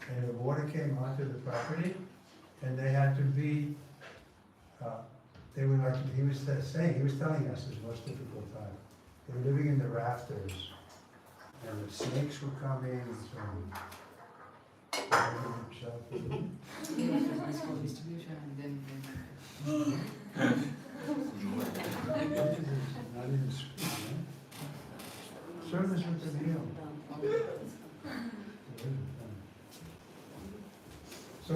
And the water came onto the property, and they had to be, they were like, he was telling us this most difficult time. They were living in the rafters, and the snakes were coming, and so on. Distribution and then Not even school, right? Service with the meal. So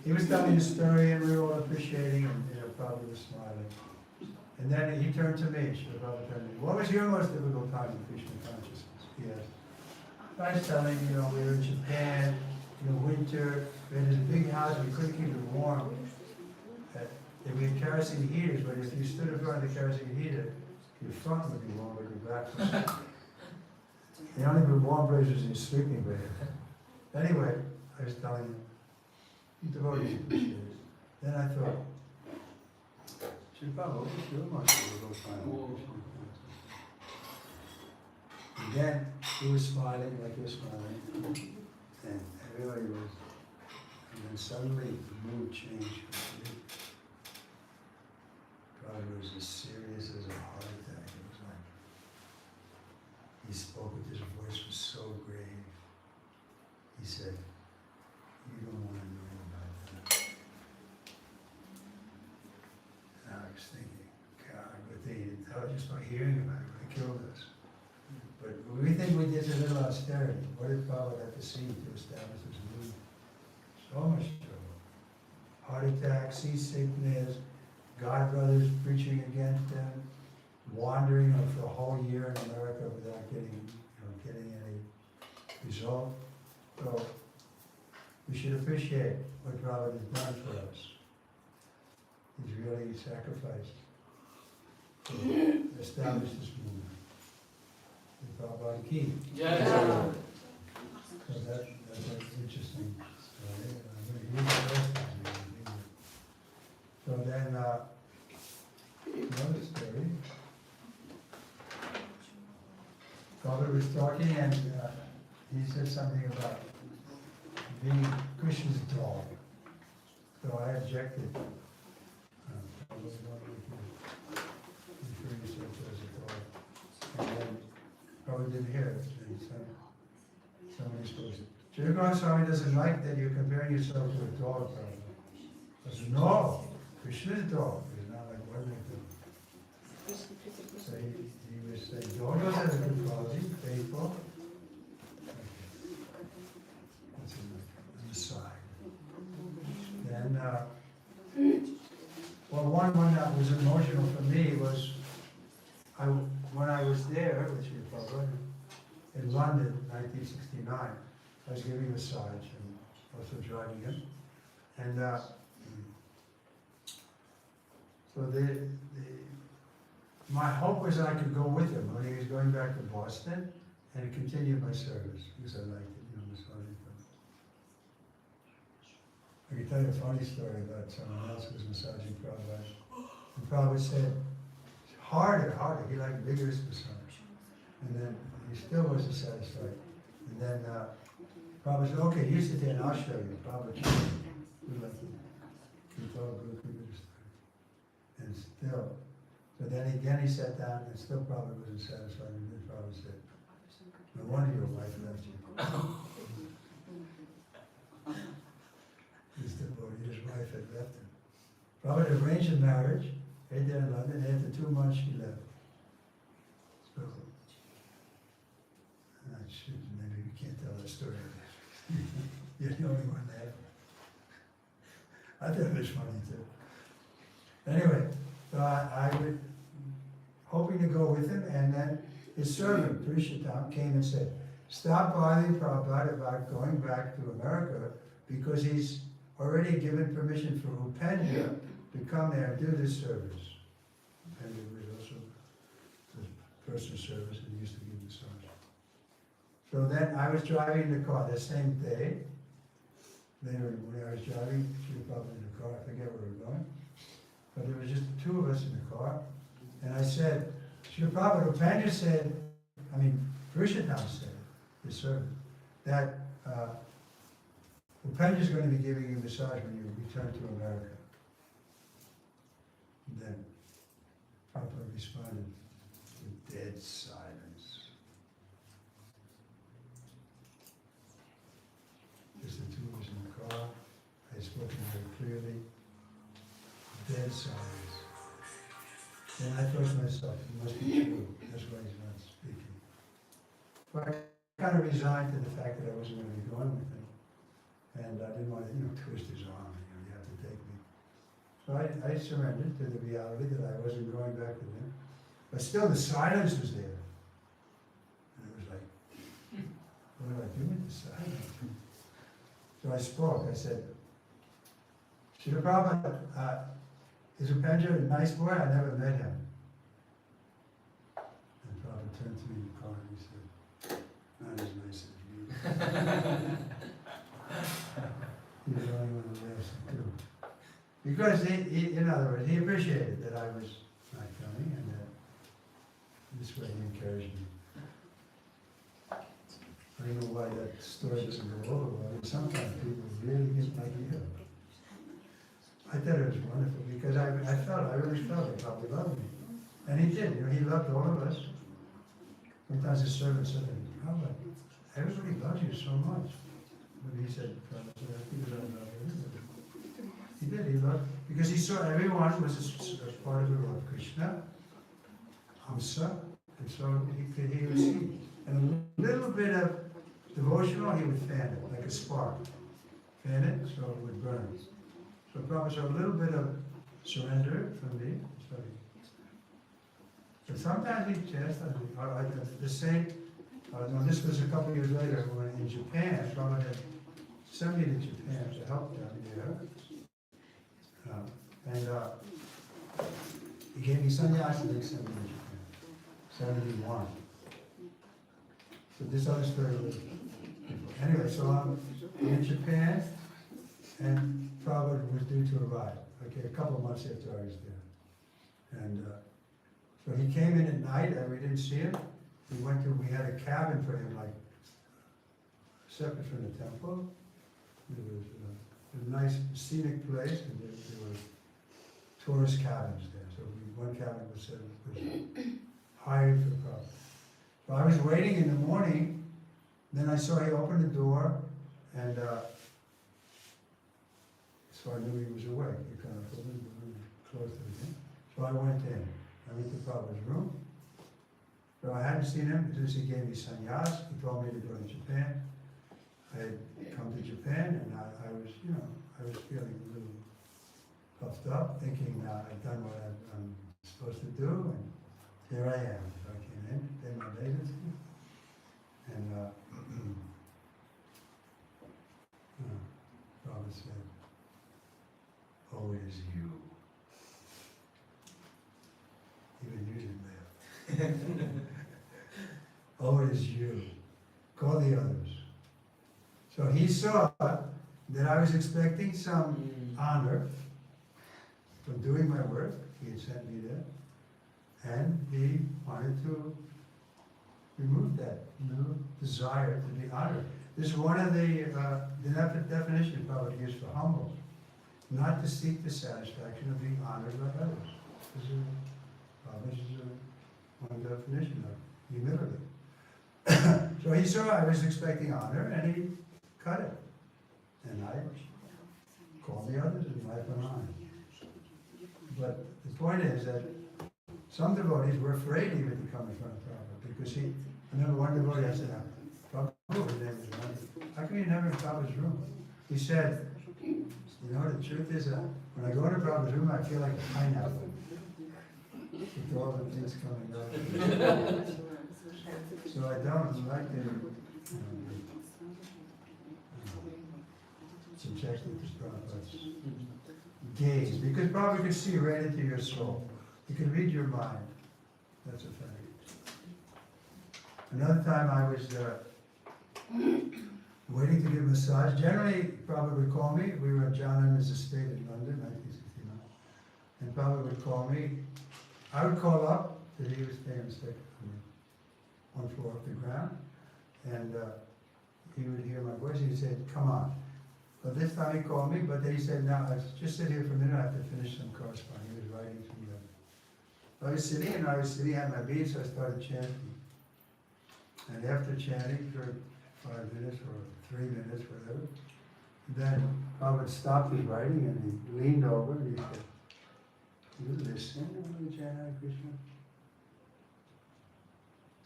he was telling the story, and we were all appreciating, and probably was smiling. And then he turned to me. Prabhupada turned to me. What was your most difficult time in Krishna consciousness? He asked. I was telling we were in Japan in the winter. We had this big house. We couldn't keep it warm. We had kerosene heaters, but if you stood in front of the kerosene heater, your front would be warm, but your back would be. The only warm place was in your sleeping bag. Anyway, I was telling him, you devotees appreciate it. Then I thought, Prabhupada, what's your most difficult time? And then he was smiling like you're smiling, and everybody was, and then suddenly the mood changed completely. Prabhupada was as serious as a heart attack. It was like, he spoke with his voice was so grave. He said, you don't want to know about that. And I was thinking, God, but they didn't tell us just by hearing about it, they killed us. But we think we did a little austerity. What did Prabhupada have to see to establish this movement? So much trouble. Heart attacks, seasickness, God brothers preaching against them, wandering for a whole year in America without getting any result. So we should appreciate what Prabhupada has done for us. He's really sacrificed to establish this movement. The Prabhupada Ki. Yeah. So that's an interesting story. I'm going to use the rest of it. So then, another story. Prabhupada was talking and he said something about being Krishna's dog. So I objected. Prabhupada wanted to refer yourself to as a dog. And then Prabhupada didn't hear it. And he said, somebody's supposed to. Srila Goswami doesn't like that you're comparing yourself to a dog, Prabhupada. I said, no, Krishna's dog. He's not like one of them. So he was saying, dogs have a good quality, faithful. That's on the side. Then, well, one that was emotional for me was, when I was there with Srila Prabhupada in London, 1969, I was giving a massage and also driving him. And so my hope was that I could go with him when he was going back to Boston and continue my service, because I liked it, massaging him. I can tell you a funny story about someone else who was massaging Prabhupada. And Prabhupada said, harder, harder. He liked vigorous massage. And then he still wasn't satisfied. And then Prabhupada said, okay, you sit there and I'll show you. Prabhupada would like to keep all Guru Kripa story. And still, so then again he sat down and still Prabhupada wasn't satisfied. And then Prabhupada said, no wonder your wife left you. His wife had left him. Prabhupada arranged a marriage, right there in London, and after 2 months she left. So, maybe we can't tell that story. You're the only one there. I thought it was funny too. Anyway, so I was hoping to go with him, and then his servant, Purushottam, came and said, stop bothering Prabhupada about going back to America because he's already given permission for Upendra to come there and do this service. Upendra was also the personal service and used to give massage. So then I was driving the car the same day. Later, when I was driving, Srila Prabhupada in the car, I forget where we were going. But there was just the two of us in the car. And I said, Srila Prabhupada, Upendra said, Purushottam said, the servant, that Upendra is going to be giving you a massage when you return to America. And then Prabhupada responded with dead silence. Just the two of us in the car. I had spoken very clearly. Dead silence. And I thought to myself, it must be true. That's why he's not speaking. But I kind of resigned to the fact that I wasn't going to be going with him. And I didn't want to, twist his arm, you have to take me. So I surrendered to the reality that I wasn't going back with him. But still the silence was there. And it was like, what do I do with the silence? So I spoke, I said, Srila Prabhupada, is Upendra a nice boy? I never met him. And Prabhupada turned to me in the car and he said, not as nice as you. He was the only one who asked him too. Because he, in other words, he appreciated that I was not coming and that this way he encouraged me. I don't know why that story doesn't go over well, but sometimes people really get an idea. I thought it was wonderful because I really felt he probably loved me. And he did, he loved all of us. Sometimes his servant said, oh, but everybody loves you so much. But he said, he did, he loved, because he saw everyone was a part of the Lord Krishna, Hamsa, and so he would see. And a little bit of devotional, he would fan it, like a spark. fan it so it would burn. So Prabhupada showed a little bit of surrender from me. But sometimes he chastises me. The saint, no, this was a couple of years later when in Japan, Prabhupada had sent me to Japan to help them there. He gave me sannyasa and they sent me to Japan. 71. So this other story was... Anyway, so I'm in Japan, and Prabhupada was due to arrive, okay, a couple of months after I was there. And so he came in at night, and we didn't see him. We had a cabin for him, like, separate from the temple. It was a nice scenic place, and there were tourist cabins there. So one cabin was hired for Prabhupada. So I was waiting in the morning, then I saw he opened the door, and so I knew he was awake. He kind of opened the room, closed everything. So I went in. I went to Prabhupada's room. So I hadn't seen him because he gave me sannyas. He told me to go to Japan. I had come to Japan, and I was, I was feeling a little puffed up, thinking I've done what I'm supposed to do, and here I am. So I came in, paid my obeisances, and Prabhupada said, "Oh, it is you." Even you didn't laugh. "Oh, it is you. Call the others." So he saw that I was expecting some honor from doing my work. He had sent me there. And he wanted to remove that desire to be honored. This is one of the definitions Prabhupada used for humble. Not to seek the satisfaction of being honored by others. This is one definition of humility. So he saw I was expecting honor, and he cut it. And I called the others, and life went on. But the point is that some devotees were afraid even to come in front of Prabhupada, because I remember one devotee, I said, Prabhupada, his name is Randy, how come you never in Prabhupada's room? He said, the truth is that when I go into Prabhupada's room, I feel like a pineapple. With all the things coming out. So I don't like to subjected to Prabhupada's gaze, because Prabhupada could see right into your soul. He could read your mind. That's a fact. Another time I was waiting to give a massage. Generally, Prabhupada would call me. We were at John Lennor's estate in London, 1969. And Prabhupada would call me. I would call up, because he was staying sick on 1 floor off the ground. And he would hear my voice, and he'd say, "Come on." But this time he called me, but then he said, "No, just sit here for a minute, I have to finish some correspondence." He was writing to me. I was sitting, I had my beads, so I started chanting. And after chanting for 5 minutes or 3 minutes, whatever, then Prabhupada stopped his writing and he leaned over and he said, "You listen to the chant Hare Krishna?"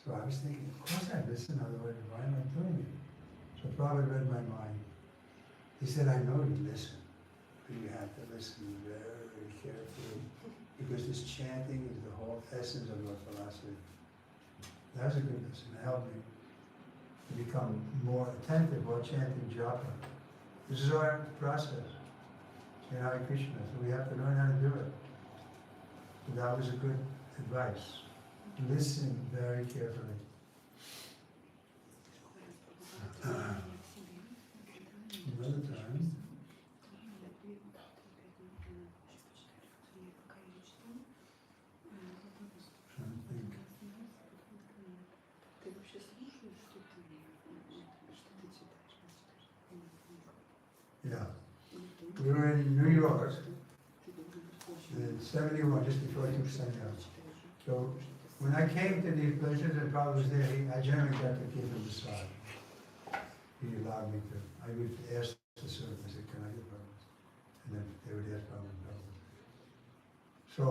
So I was thinking, of course I listen, otherwise why am I doing it? So Prabhupada read my mind. He said, "I know you listen, but you have to listen very carefully, because this chanting is the whole essence of your philosophy." That was a good lesson. It helped me to become more attentive while chanting japa. This is our process. Chant Hare Krishna, so we have to learn how to do it. So that was a good advice. Listen very carefully. Another time. Trying to think. Yeah. We were in New York in 71, just before I took sannyas. So when I came to these places and Prabhupada was there, I generally got to give him a massage. He allowed me to. I would ask the servant, I said, "Can I get Prabhupada?" And then they would ask Prabhupada. So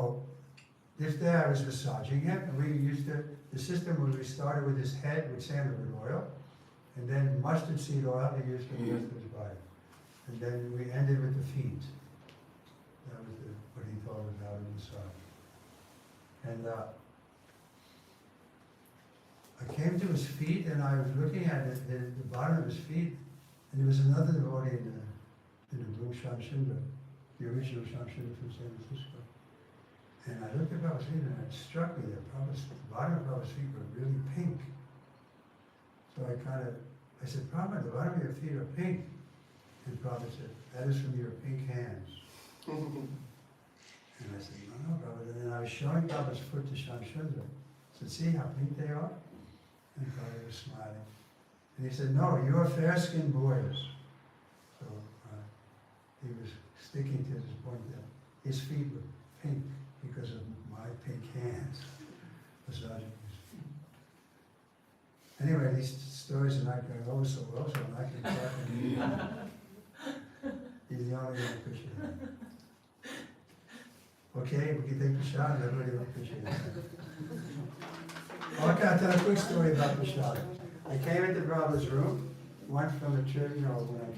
this day I was massaging him, and the system was we started with his head with sandalwood oil, and then mustard seed oil he used for the rest of his body. And then we ended with the feet. That was what he thought was out of the side. And I came to his feet and I was looking at it, the bottom of his feet, and there was another devotee in the blue Shamsundar, the original Shamsundar from San Francisco. And I looked at Prabhupada's feet and it struck me that the bottom of Prabhupada's feet were really pink. So I said, Prabhupada, the bottom of your feet are pink. And Prabhupada said, that is from your pink hands. And I said, no, Prabhupada. And then I was showing Prabhupada's foot to Shamsundar. I said, see how pink they are? And Prabhupada was smiling. And he said, no, you're fair-skinned boys. So he was sticking to this point that his feet were pink because of my pink hands. Massaging his feet. Anyway, these stories are not going over so well, so I'm not going to talk anymore. He's the only one who appreciates it. Okay, we can take the shot and everybody will appreciate it. Okay, I'll tell a quick story about the shot. I came into Prabhupada's room, went from the church, when I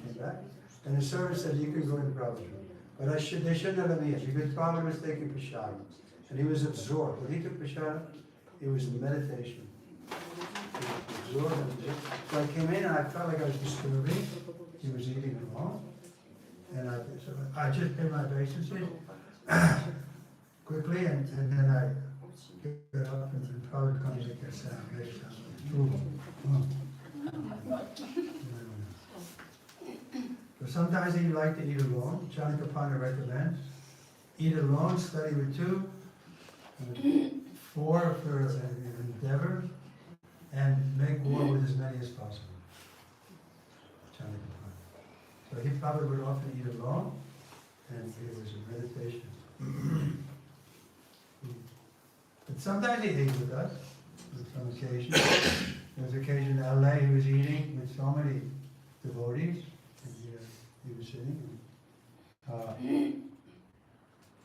came back, and the servant said, you can go into Prabhupada's room. But they shouldn't have let me in, because Prabhupada was taking prasad. And he was absorbed. When he took prasad, it was meditation. He was absorbed. So I came in and I felt like I was disturbing. He was eating alone. And I just paid my obeisances quickly, and then I get up and the Prabhupada comes and gets down. So sometimes he liked to eat alone. Chanakapana recommends. Eat alone, study with 2, 4 for an endeavor, and make war with as many as possible. Chanakapana. So he probably would often eat alone, and it was a meditation. But sometimes he ate with us, on some occasion. There was an occasion in LA he was eating with so many devotees, and he was sitting.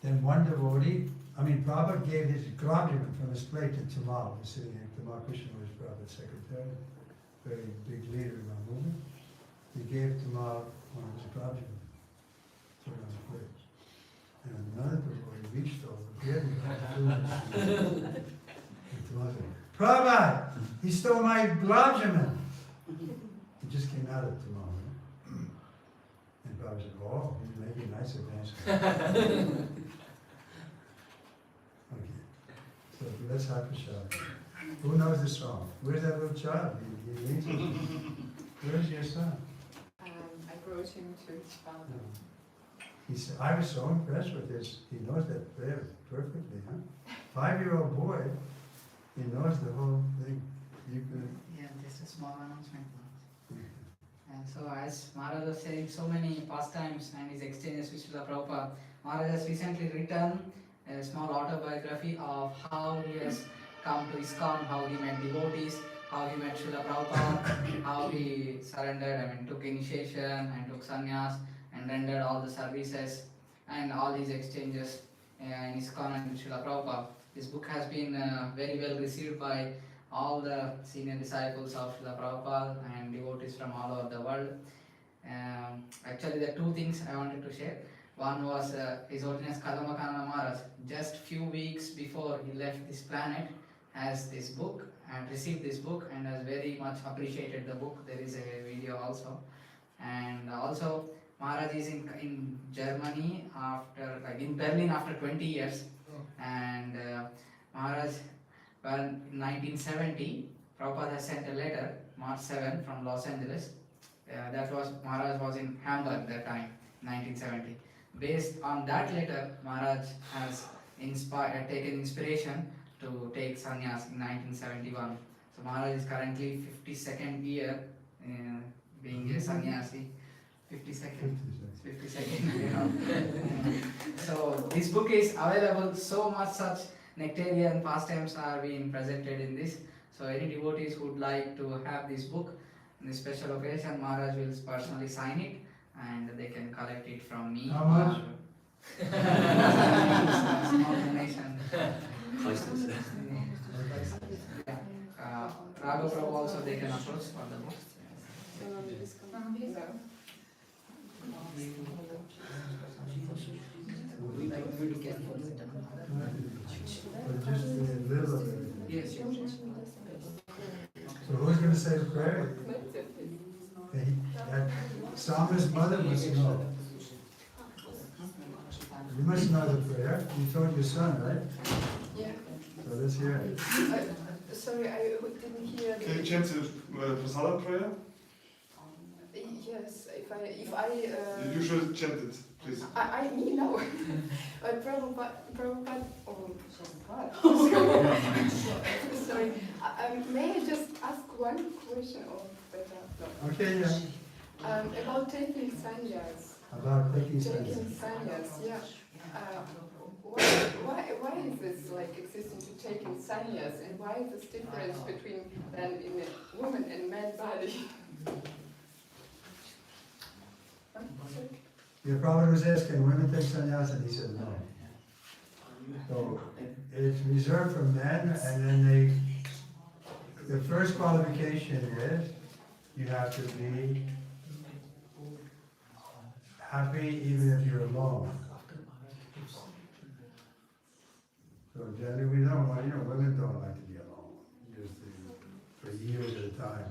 Then one devotee, Prabhupada gave his gladjana from his plate to Tamal, who was sitting there. Tamal Krishna was Prabhupada's secretary, very big leader in our movement. He gave Tamal one of his gladjana, put it on the plate. And another devotee reached over, grabbed the food, and Tamal said, Prabhupada, he stole my gladjana. It just came out of Tamal. And Prabhupada said, oh, he's making nice advances. So let's have a shot. Who knows the song? Where's that little child? He needs it. Where's your son? I brought him to his father. No. He said, I was so impressed with this. He knows that prayer perfectly, huh? 5-year-old boy, he knows the whole thing. Yeah, this is a small announcement now. And so as Maharaj was saying, so many pastimes and his exchanges with Srila Prabhupada, Maharaj has recently written a small autobiography of how he has come to ISKCON, how he met devotees, how he met Srila Prabhupada, how he surrendered, took initiation and took sannyas and rendered all the services and all these exchanges in ISKCON and Srila Prabhupada. This book has been very well received by all the senior disciples of Srila Prabhupada and devotees from all over the world. Actually, there are 2 things I wanted to share. One was His Holiness Kadamakanana Maharaj, just few weeks before he left this planet, has this book and received this book and has very much appreciated the book. There is a video also. And also, Maharaj is in Germany in Berlin after 20 years. And Maharaj, in 1970, Prabhupada has sent a letter, March 7, from Los Angeles. Maharaj was in Hamburg that time, 1970. Based on that letter, Maharaj has taken inspiration to take sannyas in 1971. So Maharaj is currently 52nd year being a sannyasi. 52nd. So this book is available. So much such nectarian pastimes are being presented in this. So any devotees who would like to have this book in this special occasion, Maharaj will personally sign it. And they can collect it from me. How much? Small donation. Raghu Prabhu also they can approach for the book. But just a little of it. Yes. So who's going to say the prayer? That Sama's mother must know. You must know the prayer. You told your son, right? Yeah. So let's hear it. Sorry, I didn't hear. Can you chant the Prasadam prayer? Yes, if I You should chant it, please. me no. Prabhupada, oh God. Sorry. May I just ask one question or better? No. Okay, yeah. About taking sannyas. About taking Taking sense. sannyas, yeah. Why is this like existing to taking sannyas, and why is this difference between then in a woman and man body? Your Prophet was asking women take sannyas, and he said no. So it's reserved for men, and then the first qualification is you have to be happy even if you're alone. So generally we know, women don't like to be alone, just for years at a time.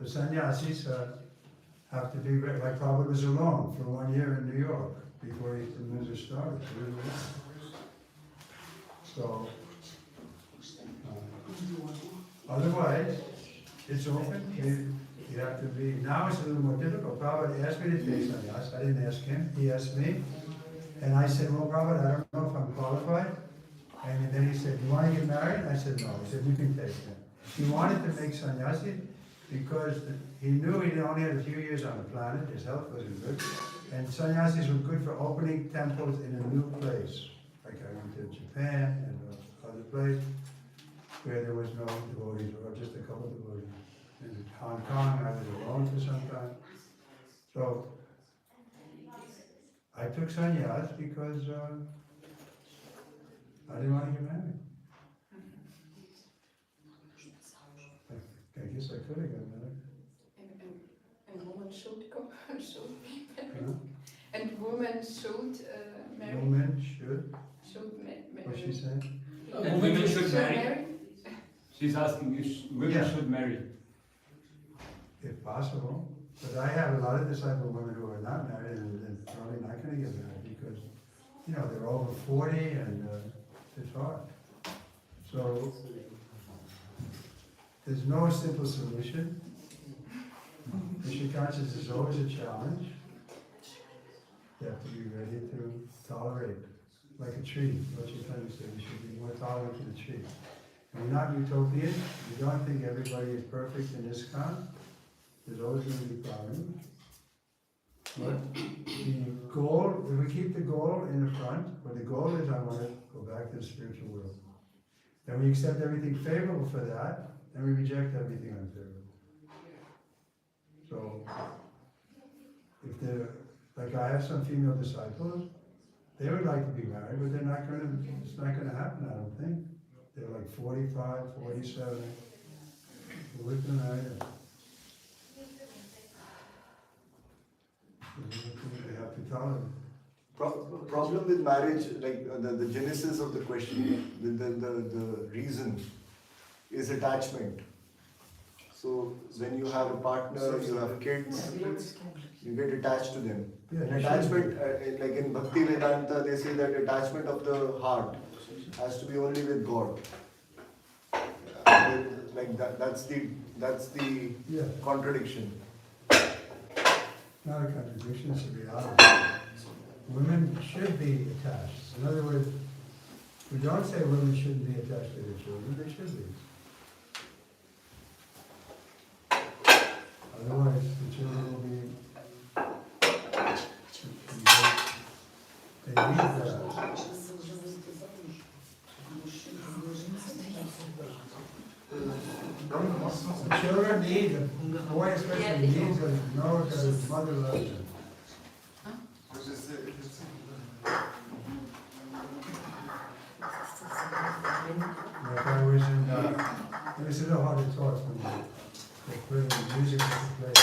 The sannyasis have to be, like Prabhupada was alone for 1 year in New York before the music started. So, otherwise, it's open. You have to be, now it's a little more difficult. Prabhupada asked me to take sannyas. I didn't ask him, he asked me. And I said, well, Prabhupada, I don't know if I'm qualified. And then he said, you want to get married? I said, no. He said, you can take it. He wanted to make sannyasi because he knew he only had a few years on the planet, his health wasn't good. And sannyasis were good for opening temples in a new place. Like I went to Japan and other place where there was no devotees, or just a couple of devotees. In Hong Kong, I was alone for some time. So I took sannyas because I didn't want to get married. I guess I could have got married. And women should be married. Huh? And women should marry. Women should. Marry. What's she saying? Women should marry. She's asking if women Yeah. should marry. If possible. But I have a lot of disciple women who are not married and probably not going to get married because, they're over 40 and it's hard. So there's no simple solution. Krishna consciousness is always a challenge. You have to be ready to tolerate, like a tree. What you're trying to say, you should be more tolerant to the tree. And we're not utopian. We don't think everybody is perfect in this ISKCON. There's always going to be problems. But the goal, if we keep the goal in the front, where the goal is I want to go back to the spiritual world. Then we accept everything favorable for that, and we reject everything unfavorable. So, like I have some female disciples, they would like to be married, but it's not going to happen, I don't think. They're like 45, 47. We're going to marry them. They have to tolerate. Problem with marriage, like the genesis of the question, the reason is attachment. So when you have a partner, you have kids, you get attached to them. Yeah, And attachment, like in Bhakti Vedanta, they say that attachment of the heart has to be only with God. Like that's the Yeah. contradiction. Not a contradiction, it's a reality. Women should be attached. In other words, we don't say women shouldn't be attached to their children, they should be. Otherwise, the children will be... They need that. The children need, the boy especially needs to know that his mother loves him. Like I was in, it was a little hard to talk when they put the music to play.